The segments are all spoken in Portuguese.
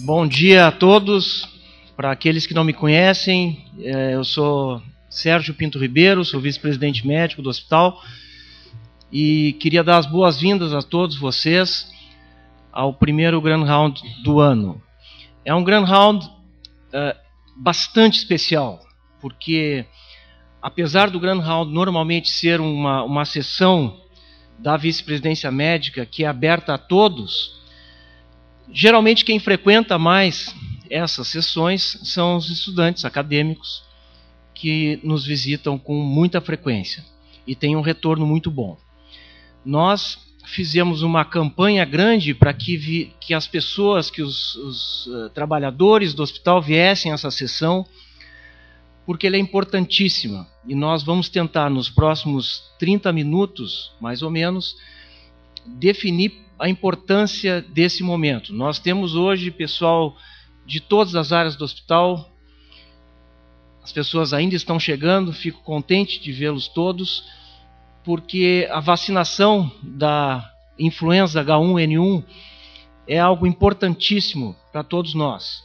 Bom dia a todos. Para aqueles que não me conhecem, eu sou Sérgio Pinto Ribeiro, sou vice-presidente médico do hospital e queria dar as boas-vindas a todos vocês ao primeiro Grand Round do ano. É um Grand Round bastante especial, porque apesar do Grand Round normalmente ser uma sessão da vice-presidência médica que é aberta a todos, geralmente quem frequenta mais essas sessões são os estudantes acadêmicos que nos visitam com muita frequência e têm um retorno muito bom. Nós fizemos uma campanha grande para que as pessoas, que os trabalhadores do hospital viessem a essa sessão, porque ela é importantíssima. E nós vamos tentar, nos próximos 30 minutos, mais ou menos, definir a importância desse momento. Nós temos hoje pessoal de todas as áreas do hospital, as pessoas ainda estão chegando, fico contente de vê-los todos, porque a vacinação da influenza H1N1 é algo importantíssimo para todos nós.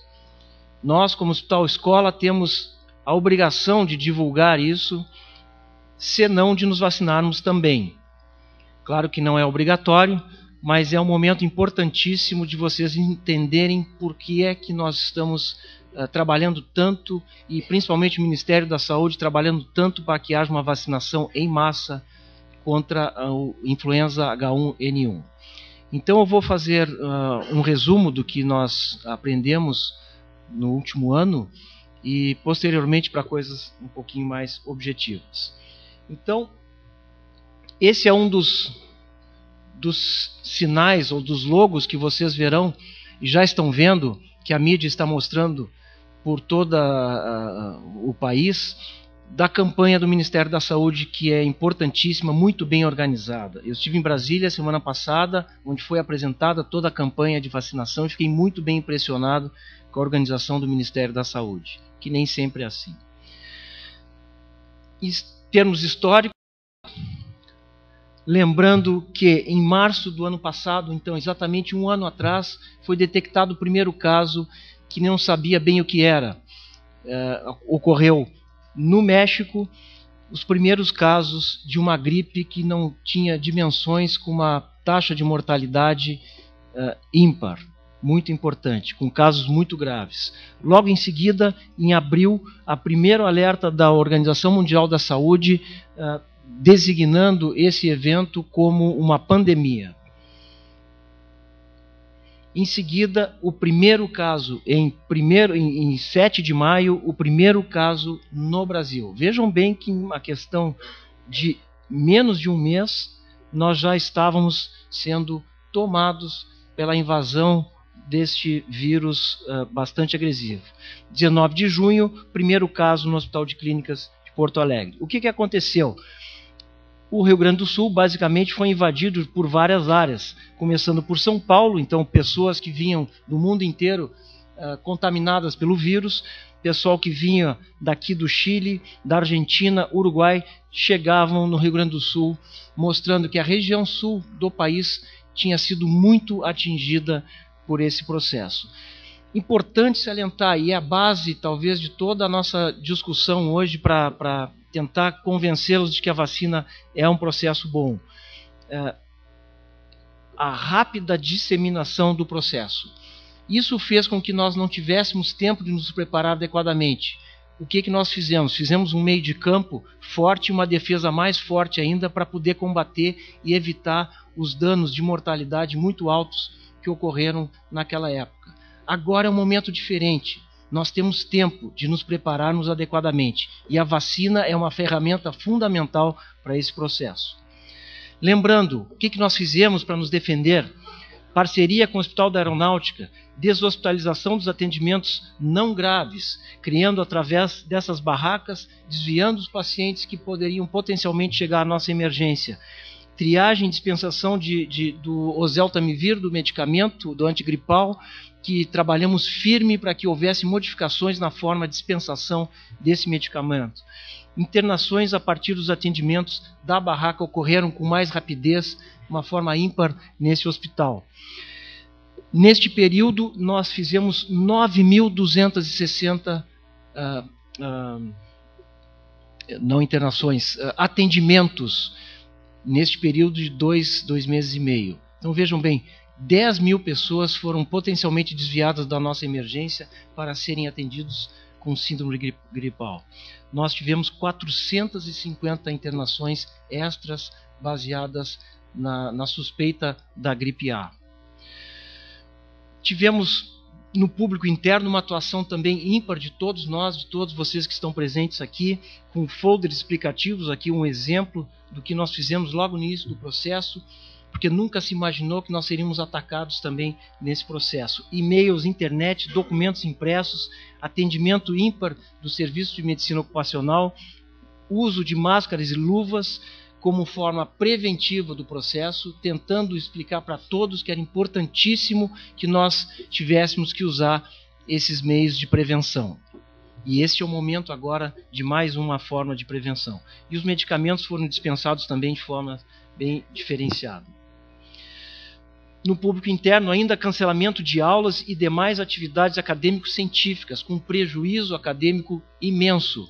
Nós, como Hospital Escola, temos a obrigação de divulgar isso, senão de nos vacinarmos também. Claro que não é obrigatório, mas é um momento importantíssimo de vocês entenderem por que é que nós estamos trabalhando tanto, e principalmente o Ministério da Saúde trabalhando tanto para que haja uma vacinação em massa contra a influenza H1N1. Então eu vou fazer um resumo do que nós aprendemos no último ano e posteriormente para coisas um pouquinho mais objetivas. Então, esse é um dos sinais ou dos logos que vocês verão e já estão vendo, que a mídia está mostrando por todo o país, da campanha do Ministério da Saúde, que é importantíssima, muito bem organizada. Eu estive em Brasília semana passada, onde foi apresentada toda a campanha de vacinação, e fiquei muito bem impressionado com a organização do Ministério da Saúde, que nem sempre é assim. Em termos históricos, lembrando que em março do ano passado, então exatamente um ano atrás, foi detectado o primeiro caso que não sabia bem o que era. Ocorreu no México os primeiros casos de uma gripe que não tinha dimensões, com uma taxa de mortalidade ímpar, muito importante, com casos muito graves. Logo em seguida, em abril, a primeiro alerta da Organização Mundial da Saúde designando esse evento como uma pandemia. Em seguida, o primeiro caso, em 7 de maio, o primeiro caso no Brasil. Vejam bem que em uma questão de menos de um mês, nós já estávamos sendo tomados pela invasão deste vírus bastante agressivo. 19 de junho, primeiro caso no Hospital de Clínicas de Porto Alegre. O que aconteceu? O Rio Grande do Sul basicamente foi invadido por várias áreas, começando por São Paulo, então pessoas que vinham do mundo inteiro contaminadas pelo vírus, pessoal que vinha daqui do Chile, da Argentina, Uruguai, chegavam no Rio Grande do Sul, mostrando que a região sul do país tinha sido muito atingida por esse processo. Importante salientar, e é a base talvez de toda a nossa discussão hoje para tentar convencê-los de que a vacina é um processo bom. A rápida disseminação do processo. Isso fez com que nós não tivéssemos tempo de nos preparar adequadamente. O que nós fizemos? Fizemos um meio de campo forte, uma defesa mais forte ainda, para poder combater e evitar os danos de mortalidade muito altos que ocorreram naquela época. Agora é um momento diferente. Nós temos tempo de nos prepararmos adequadamente. E a vacina é uma ferramenta fundamental para esse processo. Lembrando, o que nós fizemos para nos defender? Parceria com o Hospital da Aeronáutica, deshospitalização dos atendimentos não graves, criando através dessas barracas, desviando os pacientes que poderiam potencialmente chegar à nossa emergência. Triagem e dispensação do oseltamivir, do medicamento, do antigripal, que trabalhamos firme para que houvesse modificações na forma de dispensação desse medicamento. Internações a partir dos atendimentos da barraca ocorreram com mais rapidez, de uma forma ímpar nesse hospital. Neste período, nós fizemos 9.260 não internações, atendimentos, neste período de 2 meses e meio. Então vejam bem, 10 mil pessoas foram potencialmente desviadas da nossa emergência para serem atendidos com síndrome gripal. Nós tivemos 450 internações extras baseadas na suspeita da gripe A. Tivemos no público interno uma atuação também ímpar de todos nós, de todos vocês que estão presentes aqui, com folders explicativos, aqui um exemplo do que nós fizemos logo no início do processo, porque nunca se imaginou que nós seríamos atacados também nesse processo. E-mails, internet, documentos impressos, atendimento ímpar do Serviço de Medicina Ocupacional, uso de máscaras e luvas como forma preventiva do processo, tentando explicar para todos que era importantíssimo que nós tivéssemos que usar esses meios de prevenção. E este é o momento agora de mais uma forma de prevenção. E os medicamentos foram dispensados também de forma bem diferenciada. No público interno, ainda cancelamento de aulas e demais atividades acadêmico-científicas, com prejuízo acadêmico imenso.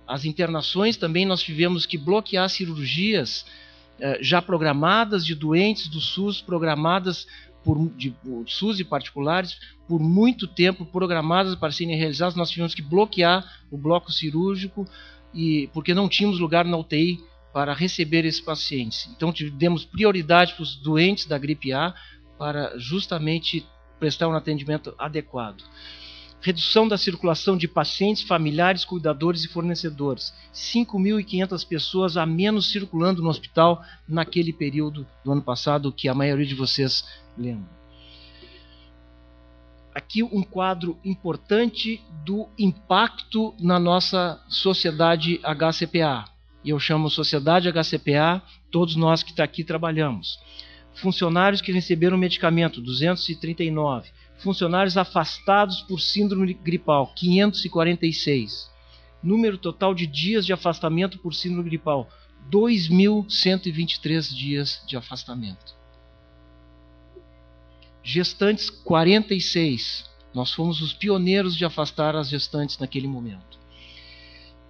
As internações também nós tivemos que bloquear cirurgias já programadas de doentes do SUS, programadas por SUS e particulares, por muito tempo programadas para serem realizadas. Nós tivemos que bloquear o bloco cirúrgico porque não tínhamos lugar na UTI para receber esses pacientes. Então demos prioridade para os doentes da gripe A para justamente prestar um atendimento adequado. Redução da circulação de pacientes, familiares, cuidadores e fornecedores. 5.500 pessoas a menos circulando no hospital naquele período do ano passado, que a maioria de vocês lembra. Aqui um quadro importante do impacto na nossa sociedade HCPA. E eu chamo Sociedade HCPA, todos nós que aqui trabalhamos. Funcionários que receberam medicamento, 239. Funcionários afastados por síndrome gripal, 546. Número total de dias de afastamento por síndrome gripal, 2.123 dias de afastamento. Gestantes, 46. Nós fomos os pioneiros de afastar as gestantes naquele momento.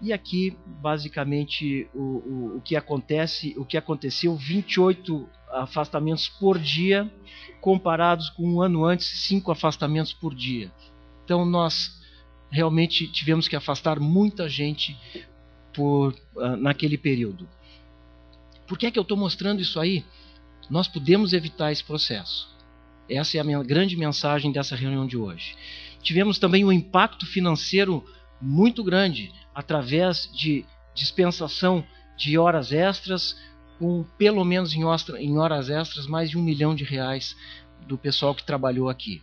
E aqui, basicamente, o que aconteceu, 28 afastamentos por dia, comparados com um ano antes, 5 afastamentos por dia. Então, nós realmente tivemos que afastar muita gente naquele período. Por que é que eu estou mostrando isso aí? Nós podemos evitar esse processo. Essa é a minha grande mensagem dessa reunião de hoje. Tivemos também um impacto financeiro muito grande, através de dispensação de horas extras, com pelo menos em horas extras mais de R$1 milhão do pessoal que trabalhou aqui.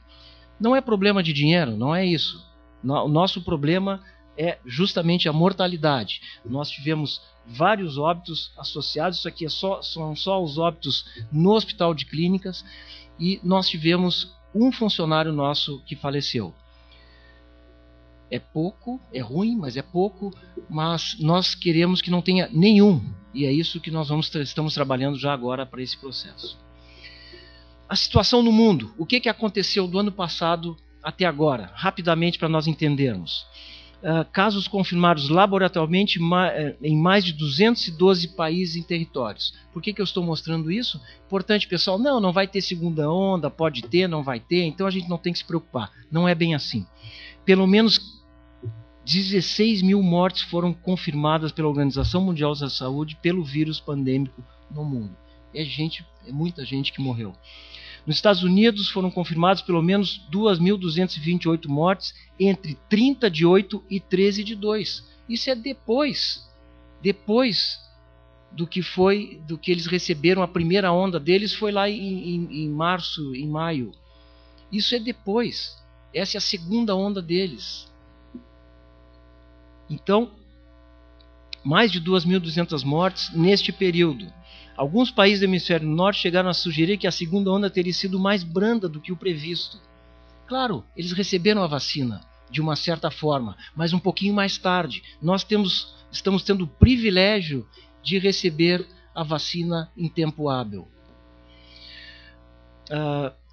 Não é problema de dinheiro, não é isso. O nosso problema é justamente a mortalidade. Nós tivemos vários óbitos associados, isso aqui são só os óbitos no hospital de clínicas, e nós tivemos um funcionário nosso que faleceu. É pouco, é ruim, mas é pouco, mas nós queremos que não tenha nenhum, e é isso que nós estamos trabalhando já agora para esse processo. A situação no mundo, o que aconteceu do ano passado até agora, rapidamente para nós entendermos. Casos confirmados laboratorialmente em mais de 212 países e territórios. Por que eu estou mostrando isso? Importante, pessoal, não vai ter segunda onda, pode ter, não vai ter, então a gente não tem que se preocupar. Não é bem assim. Pelo menos 16 mil mortes foram confirmadas pela Organização Mundial da Saúde pelo vírus pandêmico no mundo. É muita gente que morreu. Nos Estados Unidos foram confirmados pelo menos 2.228 mortes entre 30 de 8 e 13 de 2. Isso é depois do que eles receberam. A primeira onda deles foi lá em março, em maio. Isso é depois. Essa é a segunda onda deles. Então, mais de 2.200 mortes neste período. Alguns países do hemisfério norte chegaram a sugerir que a segunda onda teria sido mais branda do que o previsto. Claro, eles receberam a vacina de uma certa forma, mas um pouquinho mais tarde. Nós estamos tendo o privilégio de receber a vacina em tempo hábil.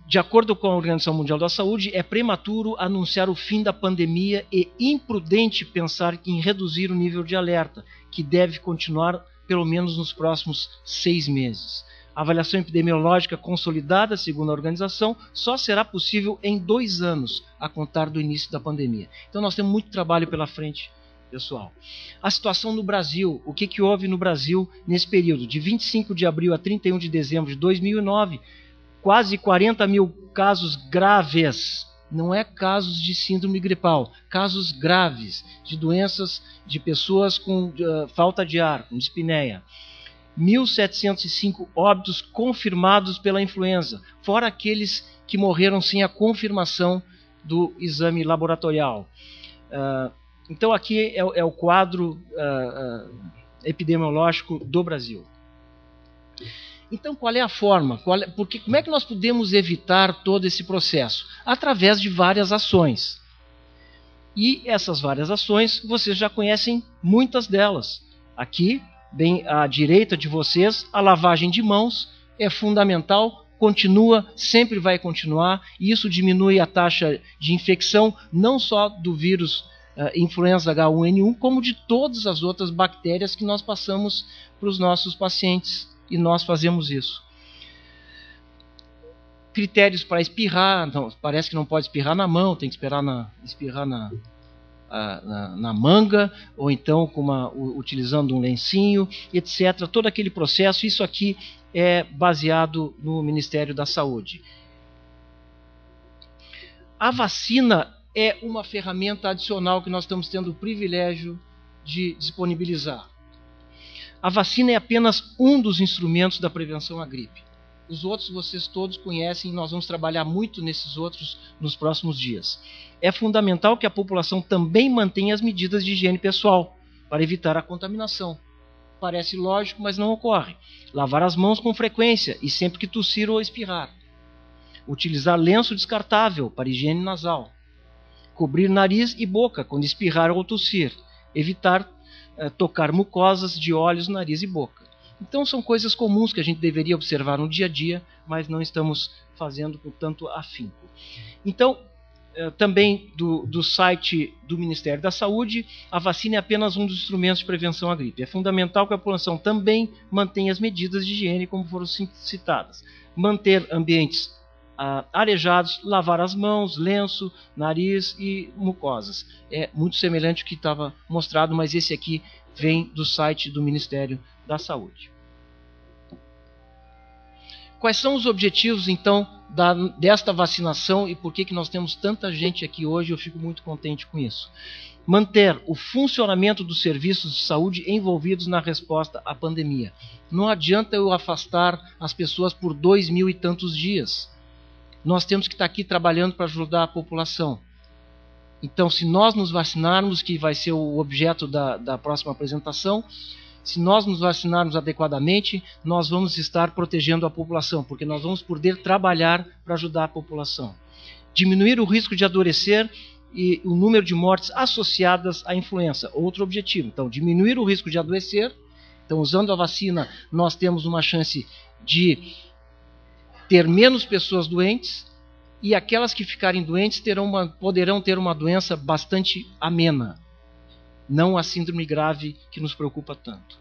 De acordo com a Organização Mundial da Saúde, é prematuro anunciar o fim da pandemia e imprudente pensar em reduzir o nível de alerta, que deve continuar pelo menos nos próximos 6 meses. A avaliação epidemiológica consolidada, segundo a organização, só será possível em 2 anos, a contar do início da pandemia. Então nós temos muito trabalho pela frente, pessoal. A situação no Brasil, o que houve no Brasil nesse período? De 25 de abril a 31 de dezembro de 2009, quase 40 mil casos graves, não é casos de síndrome gripal, casos graves de doenças de pessoas com falta de ar, com dispneia. 1.705 óbitos confirmados pela influenza, fora aqueles que morreram sem a confirmação do exame laboratorial. Então aqui é o quadro epidemiológico do Brasil. Então, qual é a forma? Como é que nós podemos evitar todo esse processo? Através de várias ações. E essas várias ações, vocês já conhecem muitas delas. Aqui, bem à direita de vocês, a lavagem de mãos é fundamental, continua, sempre vai continuar, e isso diminui a taxa de infecção, não só do vírus influenza H1N1, como de todas as outras bactérias que nós passamos para os nossos pacientes. E nós fazemos isso. Critérios para espirrar, não, parece que não pode espirrar na mão, tem que espirrar na manga, ou então utilizando um lencinho, etc. Todo aquele processo, isso aqui é baseado no Ministério da Saúde. A vacina é uma ferramenta adicional que nós estamos tendo o privilégio de disponibilizar. A vacina é apenas um dos instrumentos da prevenção à gripe. Os outros vocês todos conhecem e nós vamos trabalhar muito nesses outros nos próximos dias. É fundamental que a população também mantenha as medidas de higiene pessoal para evitar a contaminação. Parece lógico, mas não ocorre. Lavar as mãos com frequência e sempre que tossir ou espirrar. Utilizar lenço descartável para higiene nasal. Cobrir nariz e boca quando espirrar ou tossir. Evitar tocar mucosas de olhos, nariz e boca. Então são coisas comuns que a gente deveria observar no dia a dia, mas não estamos fazendo com tanto afinco. Então, também do site do Ministério da Saúde, a vacina é apenas um dos instrumentos de prevenção à gripe. É fundamental que a população também mantenha as medidas de higiene, como foram citadas. Manter ambientes arejados, lavar as mãos, lenço, nariz e mucosas. É muito semelhante ao que estava mostrado, mas esse aqui vem do site do Ministério da Saúde. Quais são os objetivos, então, desta vacinação e por que nós temos tanta gente aqui hoje? Eu fico muito contente com isso. Manter o funcionamento dos serviços de saúde envolvidos na resposta à pandemia. Não adianta eu afastar as pessoas por 2.000 e tantos dias. Nós temos que estar aqui trabalhando para ajudar a população. Então, se nós nos vacinarmos, que vai ser o objeto da próxima apresentação, se nós nos vacinarmos adequadamente, nós vamos estar protegendo a população, porque nós vamos poder trabalhar para ajudar a população. Diminuir o risco de adoecer e o número de mortes associadas à influenza, outro objetivo. Então, diminuir o risco de adoecer. Então, usando a vacina, nós temos uma chance de ter menos pessoas doentes, e aquelas que ficarem doentes poderão ter uma doença bastante amena, não a síndrome grave que nos preocupa tanto.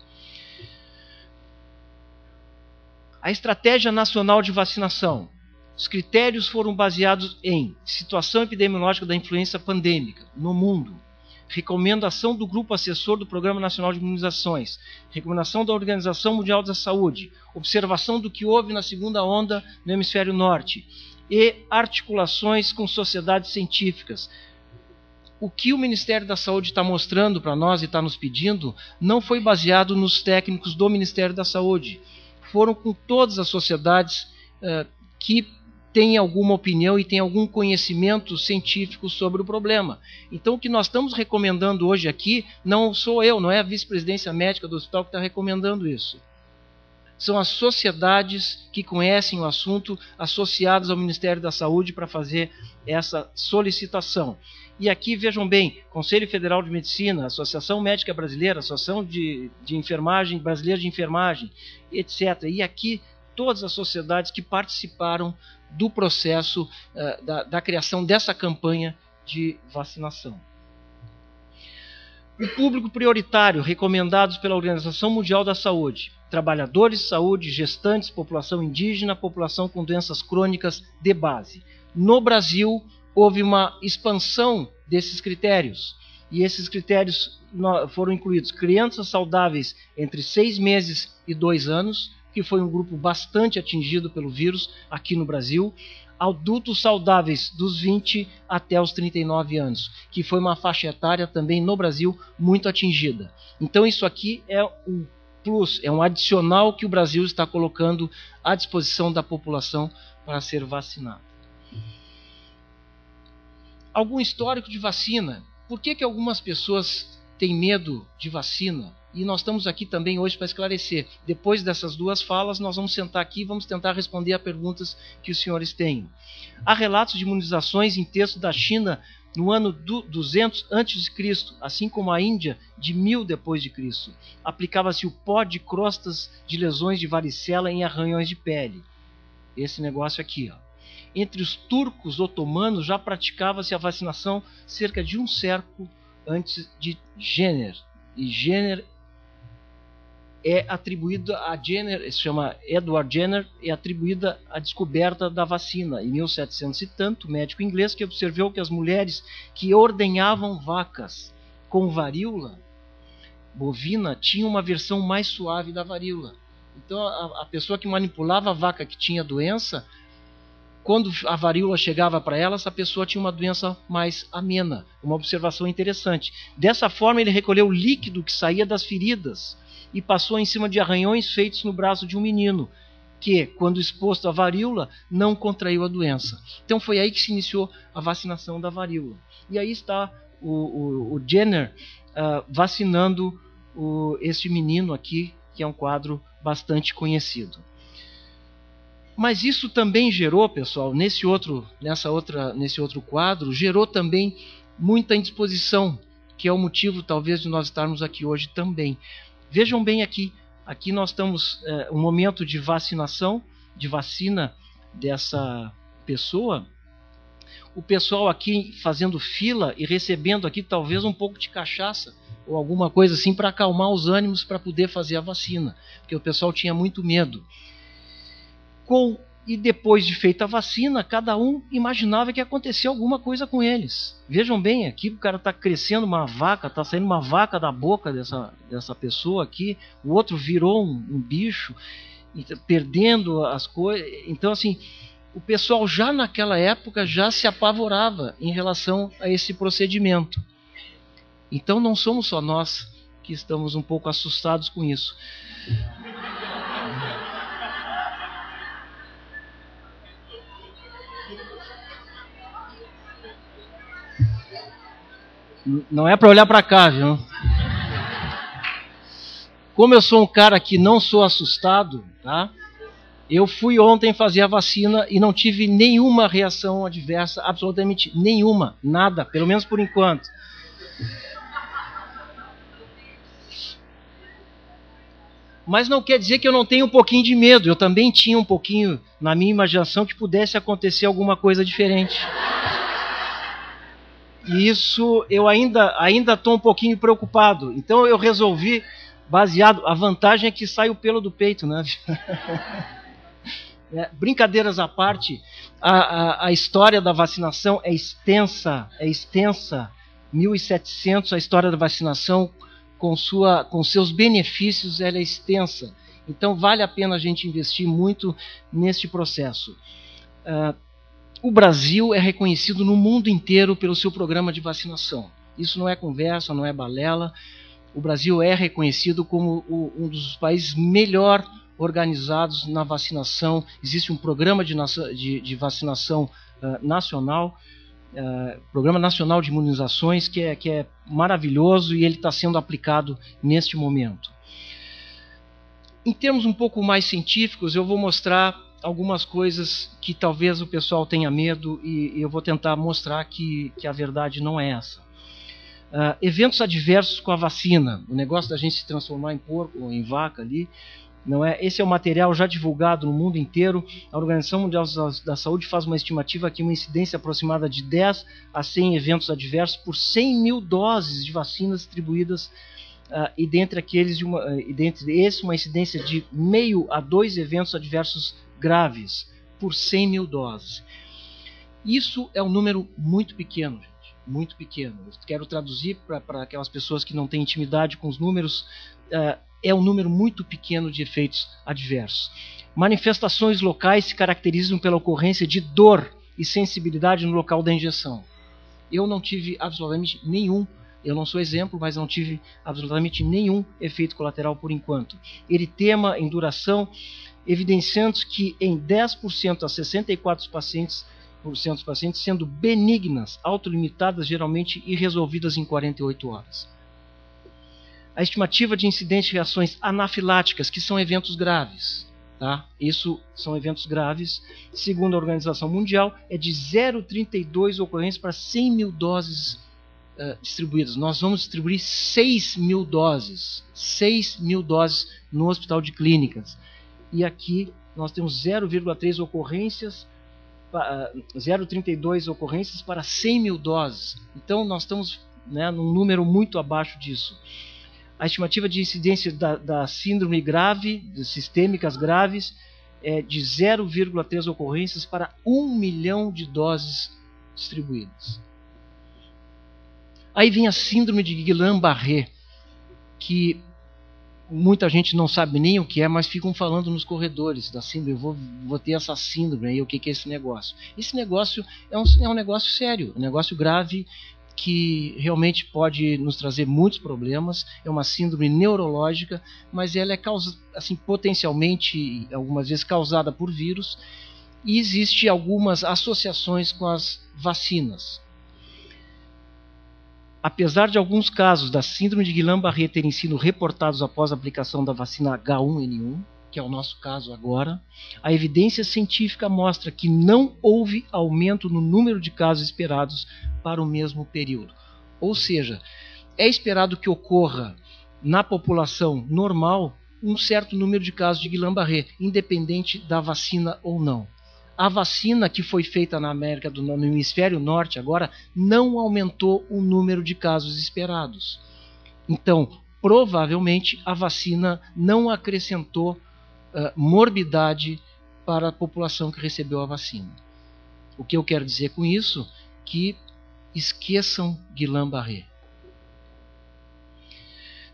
A Estratégia Nacional de Vacinação. Os critérios foram baseados em situação epidemiológica da influenza pandêmica no mundo, recomendação do Grupo Assessor do Programa Nacional de Imunizações, recomendação da Organização Mundial da Saúde, observação do que houve na segunda onda no Hemisfério Norte e articulações com sociedades científicas. O que o Ministério da Saúde está mostrando para nós e está nos pedindo não foi baseado nos técnicos do Ministério da Saúde. Foram com todas as sociedades que têm alguma opinião e têm algum conhecimento científico sobre o problema. Então, o que nós estamos recomendando hoje aqui, não sou eu, não é a vice-presidência médica do hospital que está recomendando isso. São as sociedades que conhecem o assunto, associadas ao Ministério da Saúde para fazer essa solicitação. E aqui, vejam bem, Conselho Federal de Medicina, Associação Médica Brasileira, Associação de Enfermagem Brasileira de Enfermagem, etc. E aqui, todas as sociedades que participaram do processo da criação dessa campanha de vacinação. O público prioritário recomendados pela Organização Mundial da Saúde: trabalhadores de saúde, gestantes, população indígena, população com doenças crônicas de base. No Brasil, houve uma expansão desses critérios, e esses critérios foram incluídos crianças saudáveis entre 6 meses e 2 anos, que foi um grupo bastante atingido pelo vírus aqui no Brasil, adultos saudáveis dos 20 até os 39 anos, que foi uma faixa etária também no Brasil muito atingida. Então isso aqui é um plus, é um adicional que o Brasil está colocando à disposição da população para ser vacinada. Algum histórico de vacina. Por que algumas pessoas têm medo de vacina? E nós estamos aqui também hoje para esclarecer. Depois dessas duas falas, nós vamos sentar aqui e vamos tentar responder a perguntas que os senhores tenham. Há relatos de imunizações em texto da China no ano 200 a.C., assim como a Índia de 1000 depois de Cristo. Aplicava-se o pó de crostas de lesões de varicela em arranhões de pele. Esse negócio aqui, ó. Entre os turcos otomanos já praticava-se a vacinação cerca de um século antes de Jenner. E Jenner é atribuído a Jenner, se chama Edward Jenner, é atribuída a descoberta da vacina em 1700 e tanto, médico inglês que observou que as mulheres que ordenhavam vacas com varíola bovina tinham uma versão mais suave da varíola. Então a pessoa que manipulava a vaca que tinha doença, quando a varíola chegava para ela, essa pessoa tinha uma doença mais amena. Uma observação interessante. Dessa forma, ele recolheu o líquido que saía das feridas e passou em cima de arranhões feitos no braço de um menino, que, quando exposto à varíola, não contraiu a doença. Então foi aí que se iniciou a vacinação da varíola. E aí está o Jenner vacinando este menino aqui, que é um quadro bastante conhecido. Mas isso também gerou, pessoal, nesse outro quadro, gerou também muita indisposição, que é o motivo, talvez, de nós estarmos aqui hoje também. Vejam bem aqui nós estamos um momento de vacinação, de vacina dessa pessoa. O pessoal aqui fazendo fila e recebendo aqui talvez um pouco de cachaça, ou alguma coisa assim para acalmar os ânimos para poder fazer a vacina, porque o pessoal tinha muito medo. E depois de feita a vacina, cada um imaginava que ia acontecer alguma coisa com eles. Vejam bem, aqui o cara está crescendo uma vaca, está saindo uma vaca da boca dessa pessoa aqui, o outro virou um bicho, perdendo as coisas. Então, assim, o pessoal já naquela época já se apavorava em relação a esse procedimento. Então não somos só nós que estamos um pouco assustados com isso. Não é para olhar para cá, viu? Como eu sou um cara que não sou assustado, tá? Eu fui ontem fazer a vacina e não tive nenhuma reação adversa, absolutamente nenhuma, nada, pelo menos por enquanto. Mas não quer dizer que eu não tenho um pouquinho de medo. Eu também tinha um pouquinho na minha imaginação que pudesse acontecer alguma coisa diferente. E isso eu ainda estou um pouquinho preocupado. Então eu resolvi, baseado... A vantagem é que sai o pelo do peito, né? Brincadeiras à parte, a história da vacinação é extensa. 1700, a história da vacinação, com seus benefícios, ela é extensa. Então vale a pena a gente investir muito neste processo. O Brasil é reconhecido no mundo inteiro pelo seu programa de vacinação. Isso não é conversa, não é balela. O Brasil é reconhecido como um dos países melhor organizados na vacinação. Existe um programa de vacinação nacional, Programa Nacional de Imunizações, que é maravilhoso e ele está sendo aplicado neste momento. Em termos um pouco mais científicos, eu vou mostrar algumas coisas que talvez o pessoal tenha medo e eu vou tentar mostrar que a verdade não é essa. Eventos adversos com a vacina, o negócio da gente se transformar em porco ou em vaca ali, Não é? Esse é o material já divulgado no mundo inteiro. A Organização Mundial da Saúde faz uma estimativa que uma incidência aproximada de 10 a 100 eventos adversos por 100 mil doses de vacinas distribuídas, e dentre esses uma incidência de meio a 2 eventos adversos graves por 100 mil doses. Isso é um número muito pequeno, gente, muito pequeno. Eu quero traduzir para aquelas pessoas que não têm intimidade com os números. É um número muito pequeno de efeitos adversos. Manifestações locais se caracterizam pela ocorrência de dor e sensibilidade no local da injeção. Eu não tive absolutamente nenhum, eu não sou exemplo, mas não tive absolutamente nenhum efeito colateral por enquanto. Eritema em duração, evidenciando que em 10% a 64% dos pacientes sendo benignas, autolimitadas geralmente e resolvidas em 48 horas. A estimativa de incidência de reações anafiláticas, que são eventos graves, tá? Isso são eventos graves, segundo a Organização Mundial, é de 0,32 ocorrências para 100 mil doses distribuídas. Nós vamos distribuir 6 mil doses no Hospital de Clínicas. E aqui nós temos 0,3 ocorrências, 0,32 ocorrências para 100 mil doses. Então nós estamos, né, num número muito abaixo disso. A estimativa de incidência da síndrome grave, de sistêmicas graves, é de 0,3 ocorrências para 1 milhão de doses distribuídas. Aí vem a síndrome de Guillain-Barré, que muita gente não sabe nem o que é, mas ficam falando nos corredores da síndrome. Eu vou ter essa síndrome aí, o que é esse negócio? Esse negócio é um negócio sério, um negócio grave, que realmente pode nos trazer muitos problemas. É uma síndrome neurológica, mas ela é assim, potencialmente, algumas vezes, causada por vírus, e existe algumas associações com as vacinas. Apesar de alguns casos da síndrome de Guillain-Barré terem sido reportados após a aplicação da vacina H1N1, que é o nosso caso agora, a evidência científica mostra que não houve aumento no número de casos esperados para o mesmo período. Ou seja, é esperado que ocorra na população normal um certo número de casos de Guillain-Barré, independente da vacina ou não. A vacina que foi feita na América no hemisfério norte agora não aumentou o número de casos esperados. Então, provavelmente a vacina não acrescentou morbidade para a população que recebeu a vacina. O que eu quero dizer com isso? Que esqueçam Guillain-Barré.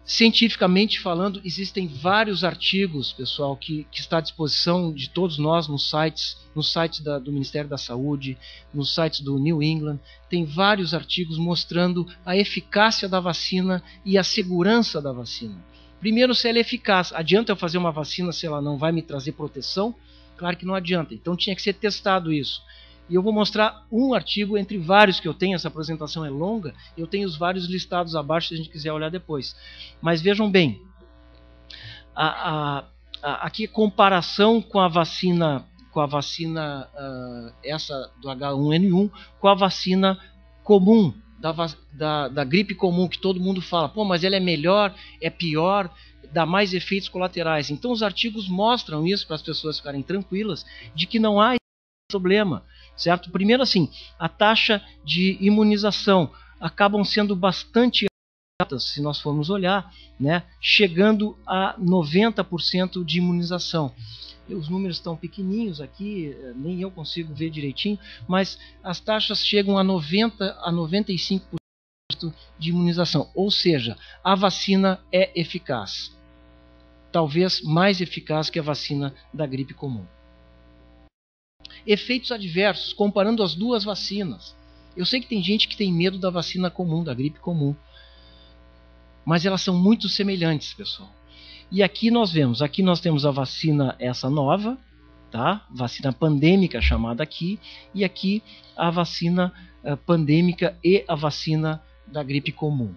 Cientificamente falando, existem vários artigos, pessoal, que está à disposição de todos nós nos sites do Ministério da Saúde, nos sites do New England. Tem vários artigos mostrando a eficácia da vacina e a segurança da vacina. Primeiro, se ela é eficaz. Adianta eu fazer uma vacina se ela não vai me trazer proteção? Claro que não adianta. Então tinha que ser testado isso. E eu vou mostrar um artigo entre vários que eu tenho. Essa apresentação é longa, eu tenho os vários listados abaixo se a gente quiser olhar depois. Mas vejam bem, aqui comparação com a vacina essa do H1N1 com a vacina comum, da gripe comum, que todo mundo fala, pô, mas ela é melhor, é pior, dá mais efeitos colaterais. Então os artigos mostram isso para as pessoas ficarem tranquilas, de que não há problema. Certo? Primeiro, assim, a taxa de imunização acabam sendo bastante altas, se nós formos olhar, né? Chegando a 90% de imunização. Os números estão pequenininhos aqui, nem eu consigo ver direitinho, mas as taxas chegam a 90% a 95% de imunização. Ou seja, a vacina é eficaz. Talvez mais eficaz que a vacina da gripe comum. Efeitos adversos, comparando as duas vacinas. Eu sei que tem gente que tem medo da vacina comum, da gripe comum. Mas elas são muito semelhantes, pessoal. E aqui nós temos a vacina essa nova, tá? Vacina pandêmica chamada aqui, e aqui a vacina pandêmica e a vacina da gripe comum.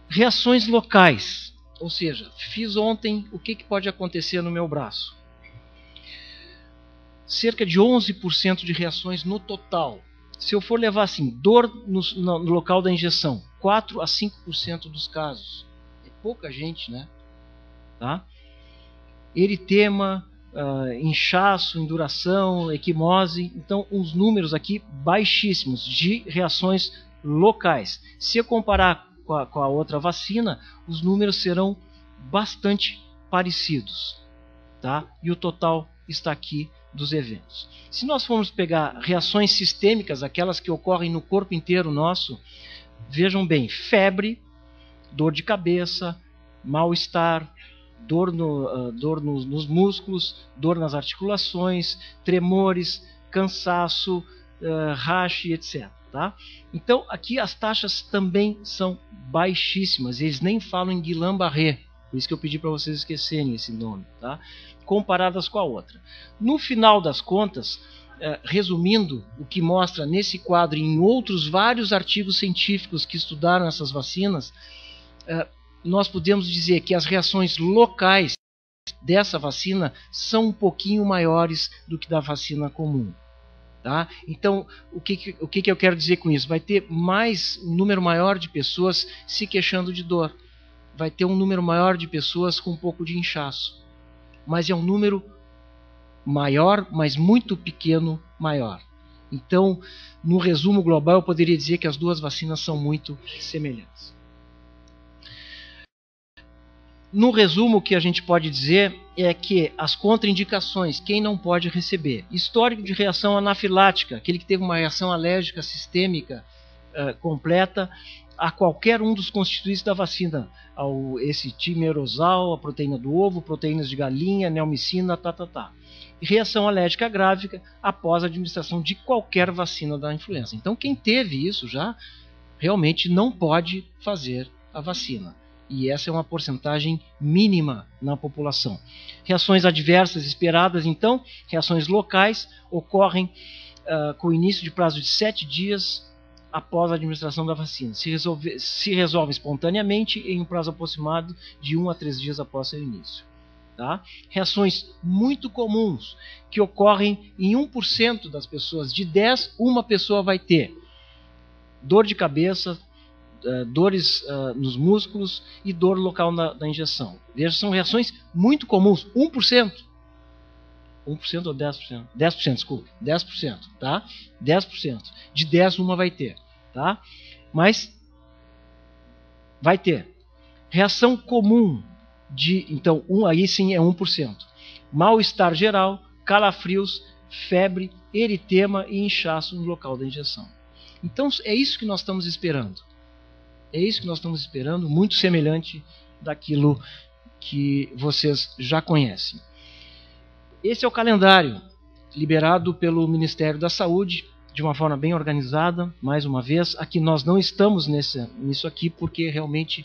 Reações locais, ou seja, fiz ontem, o que pode acontecer no meu braço? Cerca de 11% de reações no total. Se eu for levar assim, dor no local da injeção, 4 a 5% dos casos. É pouca gente, né? Tá? eritema, inchaço, induração, equimose. Então, os números aqui baixíssimos de reações locais. Se eu comparar com a outra vacina, os números serão bastante parecidos, tá? E o total está aqui dos eventos. Se nós formos pegar reações sistêmicas, aquelas que ocorrem no corpo inteiro nosso, vejam bem, febre, dor de cabeça, mal-estar, dor nos músculos, dor nas articulações, tremores, cansaço, rache, etc. Tá? Então, aqui as taxas também são baixíssimas. Eles nem falam em Guillain-Barré, por isso que eu pedi para vocês esquecerem esse nome, tá? Comparadas com a outra. No final das contas, resumindo, o que mostra nesse quadro e em outros vários artigos científicos que estudaram essas vacinas, nós podemos dizer que as reações locais dessa vacina são um pouquinho maiores do que da vacina comum. Tá? Então, o que eu quero dizer com isso? Vai ter um número maior de pessoas se queixando de dor. Vai ter um número maior de pessoas com um pouco de inchaço. Mas é um número maior, mas muito pequeno maior. Então, no resumo global, eu poderia dizer que as duas vacinas são muito semelhantes. No resumo, o que a gente pode dizer é que as contraindicações, quem não pode receber. Histórico de reação anafilática, aquele que teve uma reação alérgica sistêmica completa a qualquer um dos constituintes da vacina, esse timerosal, a proteína do ovo, proteínas de galinha, neomicina, E reação alérgica grave após a administração de qualquer vacina da influenza. Então, quem teve isso já, realmente não pode fazer a vacina. E essa é uma porcentagem mínima na população. Reações adversas esperadas, então, reações locais, ocorrem com o início de prazo de 7 dias após a administração da vacina. Se resolve espontaneamente em um prazo aproximado de 1 a 3 dias após seu início. Tá? Reações muito comuns, que ocorrem em 1% das pessoas. De 10, uma pessoa vai ter dor de cabeça, dores nos músculos e dor local da injeção. Veja, são reações muito comuns. 1%. 1% ou 10%? 10%, desculpe. 10%, tá? 10%. De 10, uma vai ter, tá? Mas vai ter. Reação comum então, aí sim é 1%. Mal-estar geral, calafrios, febre, eritema e inchaço no local da injeção. Então, é isso que nós estamos esperando. É isso que nós estamos esperando, muito semelhante daquilo que vocês já conhecem. Esse é o calendário liberado pelo Ministério da Saúde, de uma forma bem organizada, mais uma vez. Aqui nós não estamos nisso aqui, porque realmente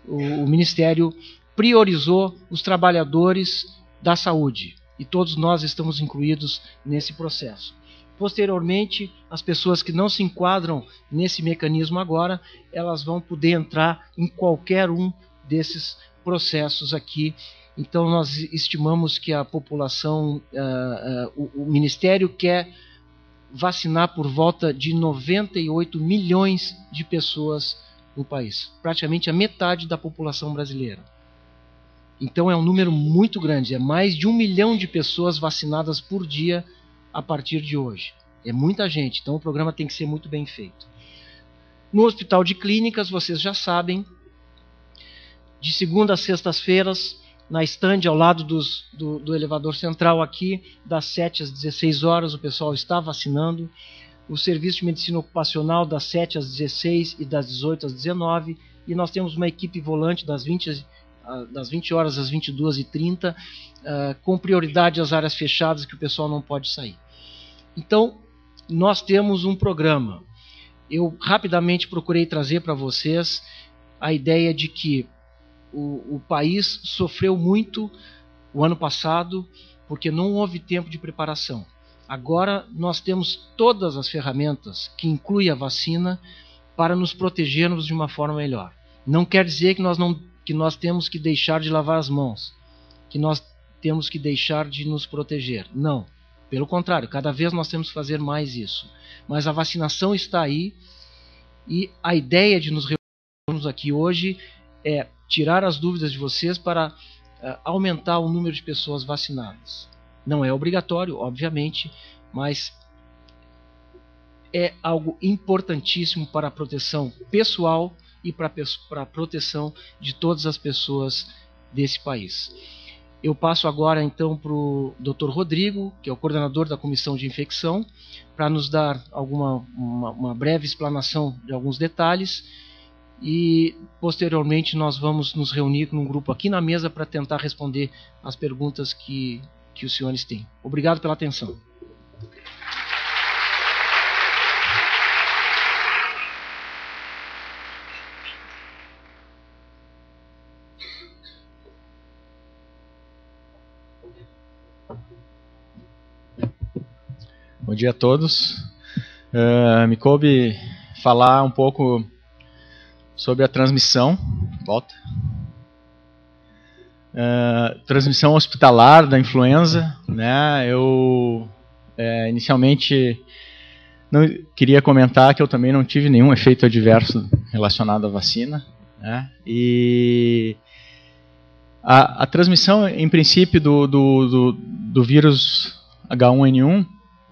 o Ministério priorizou os trabalhadores da saúde, e todos nós estamos incluídos nesse processo. Posteriormente, as pessoas que não se enquadram nesse mecanismo agora, elas vão poder entrar em qualquer um desses processos aqui. Então, nós estimamos que a população, o Ministério quer vacinar por volta de 98 milhões de pessoas no país. Praticamente a metade da população brasileira. Então, é um número muito grande. É mais de 1 milhão de pessoas vacinadas por dia a partir de hoje. É muita gente, então o programa tem que ser muito bem feito. No Hospital de Clínicas, vocês já sabem, de segunda a sextas-feiras, na estande ao lado do elevador central aqui, das 7 às 16 horas, o pessoal está vacinando. O Serviço de Medicina Ocupacional, das 7 às 16 e das 18 às 19. E nós temos uma equipe volante das 20 horas às 22h30, com prioridade às áreas fechadas, que o pessoal não pode sair. Então, nós temos um programa. Eu rapidamente procurei trazer para vocês a ideia de que o país sofreu muito o ano passado porque não houve tempo de preparação. Agora nós temos todas as ferramentas, que inclui a vacina, para nos protegermos de uma forma melhor. Não quer dizer que nós temos que deixar de lavar as mãos, que nós temos que deixar de nos proteger. Não. Pelo contrário, cada vez nós temos que fazer mais isso. Mas a vacinação está aí, e a ideia de nos reunirmos aqui hoje é tirar as dúvidas de vocês para aumentar o número de pessoas vacinadas. Não é obrigatório, obviamente, mas é algo importantíssimo para a proteção pessoal e para a proteção de todas as pessoas desse país. Eu passo agora então para o Dr. Rodrigo, que é o coordenador da Comissão de Infecção, para nos dar uma breve explanação de alguns detalhes, e posteriormente nós vamos nos reunir num grupo aqui na mesa para tentar responder as perguntas que os senhores têm. Obrigado pela atenção. Bom dia a todos. Me coube falar um pouco sobre a transmissão. Volta. Transmissão hospitalar da influenza, né? Eu inicialmente não queria comentar que eu também não tive nenhum efeito adverso relacionado à vacina, né? E a transmissão, em princípio, do vírus H1N1,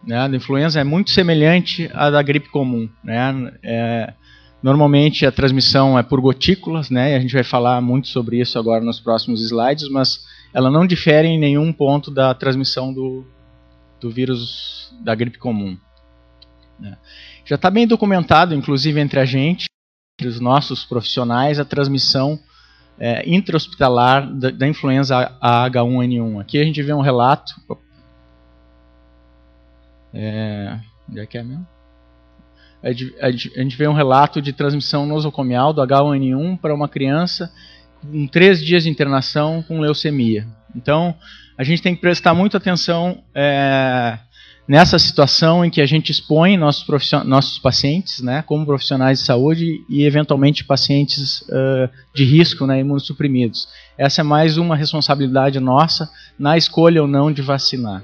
né, da influenza, é muito semelhante à da gripe comum, né? Normalmente a transmissão é por gotículas, né? E a gente vai falar muito sobre isso agora nos próximos slides, mas ela não difere em nenhum ponto da transmissão do vírus da gripe comum, né? Já está bem documentado, inclusive entre a gente, entre os nossos profissionais, a transmissão intra-hospitalar da influenza H1N1. Aqui a gente vê um relato. Onde é que é mesmo? A gente vê um relato de transmissão nosocomial do H1N1 para uma criança com 3 dias de internação com leucemia. Então, a gente tem que prestar muita atenção nessa situação em que a gente expõe nossos pacientes, né, como profissionais de saúde e, eventualmente, pacientes de risco, né, imunossuprimidos. Essa é mais uma responsabilidade nossa na escolha ou não de vacinar.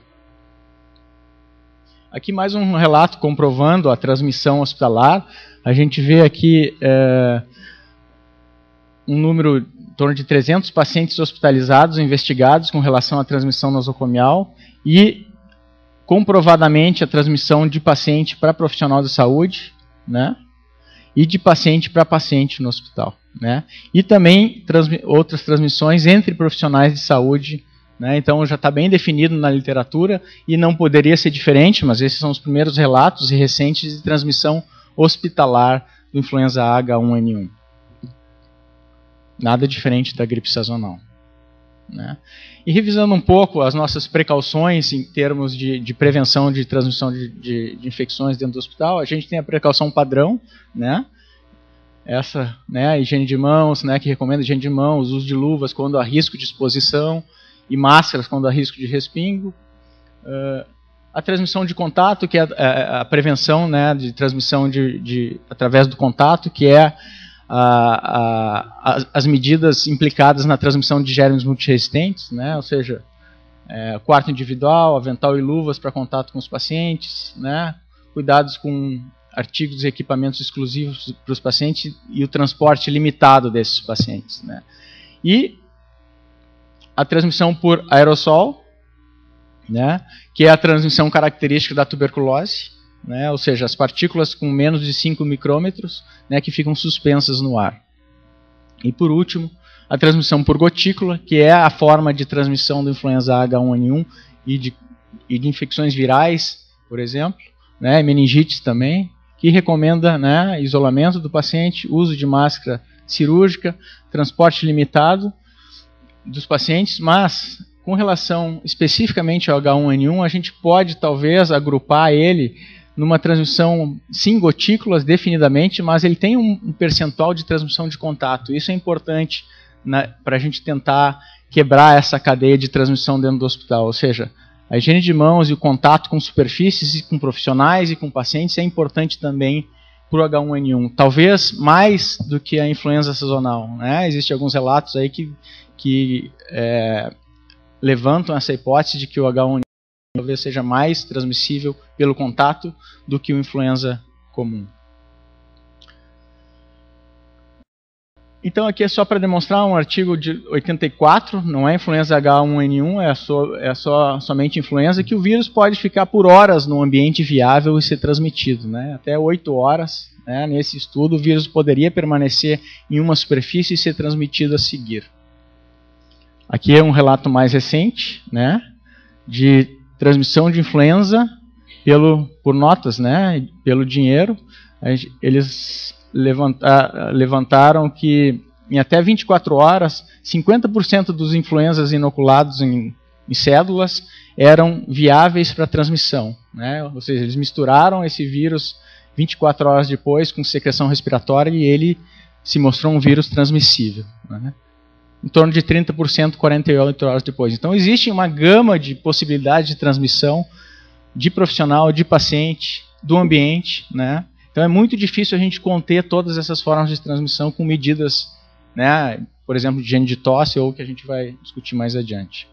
Aqui mais um relato comprovando a transmissão hospitalar. A gente vê aqui um número em torno de 300 pacientes hospitalizados, investigados com relação à transmissão nosocomial e comprovadamente a transmissão de paciente para profissional de saúde, né, e de paciente para paciente no hospital, né, e também outras transmissões entre profissionais de saúde, né. Então já está bem definido na literatura e não poderia ser diferente, mas esses são os primeiros relatos recentes de transmissão hospitalar do influenza H1N1. Nada diferente da gripe sazonal, né? E revisando um pouco as nossas precauções em termos de prevenção de transmissão de infecções dentro do hospital, a gente tem a precaução padrão, né? Essa, né, a higiene de mãos, né, que recomenda higiene de mãos, uso de luvas quando há risco de exposição e máscaras quando há risco de respingo. A transmissão de contato, que é a prevenção, né, de transmissão através do contato, que é as medidas implicadas na transmissão de germes multiresistentes, né, ou seja, quarto individual, avental e luvas para contato com os pacientes, né, cuidados com artigos e equipamentos exclusivos para os pacientes e o transporte limitado desses pacientes, né. E a transmissão por aerossol, né, que é a transmissão característica da tuberculose, né, ou seja, as partículas com menos de 5 micrômetros, né, que ficam suspensas no ar. E por último, a transmissão por gotícula, que é a forma de transmissão da influenza H1N1 e de infecções virais, por exemplo, né, meningites também, que recomenda, né, isolamento do paciente, uso de máscara cirúrgica, transporte limitado dos pacientes, mas com relação especificamente ao H1N1, a gente pode talvez agrupar ele numa transmissão, sim, gotículas, definidamente, mas ele tem um percentual de transmissão de contato. Isso é importante para a gente tentar quebrar essa cadeia de transmissão dentro do hospital. Ou seja, a higiene de mãos e o contato com superfícies, e com profissionais e com pacientes é importante também para o H1N1. Talvez mais do que a influenza sazonal, né? Existem alguns relatos aí que levantam essa hipótese de que o H1N1 talvez seja mais transmissível pelo contato do que o influenza comum. Então aqui é só para demonstrar um artigo de 84, não é influenza H1N1, é somente influenza, que o vírus pode ficar por horas no ambiente viável e ser transmitido, né? Até 8 horas, né? Nesse estudo o vírus poderia permanecer em uma superfície e ser transmitido a seguir. Aqui é um relato mais recente, né? De transmissão de influenza por notas, né? Pelo dinheiro. Eles levantaram que em até 24 horas, 50% dos influenzas inoculados em cédulas eram viáveis para transmissão, né? Ou seja, eles misturaram esse vírus 24 horas depois com secreção respiratória e ele se mostrou um vírus transmissível, né? Em torno de 30% 48 horas depois. Então existe uma gama de possibilidades de transmissão de profissional, de paciente, do ambiente, né? Então é muito difícil a gente conter todas essas formas de transmissão com medidas, né, por exemplo, de higiene de tosse, ou que a gente vai discutir mais adiante.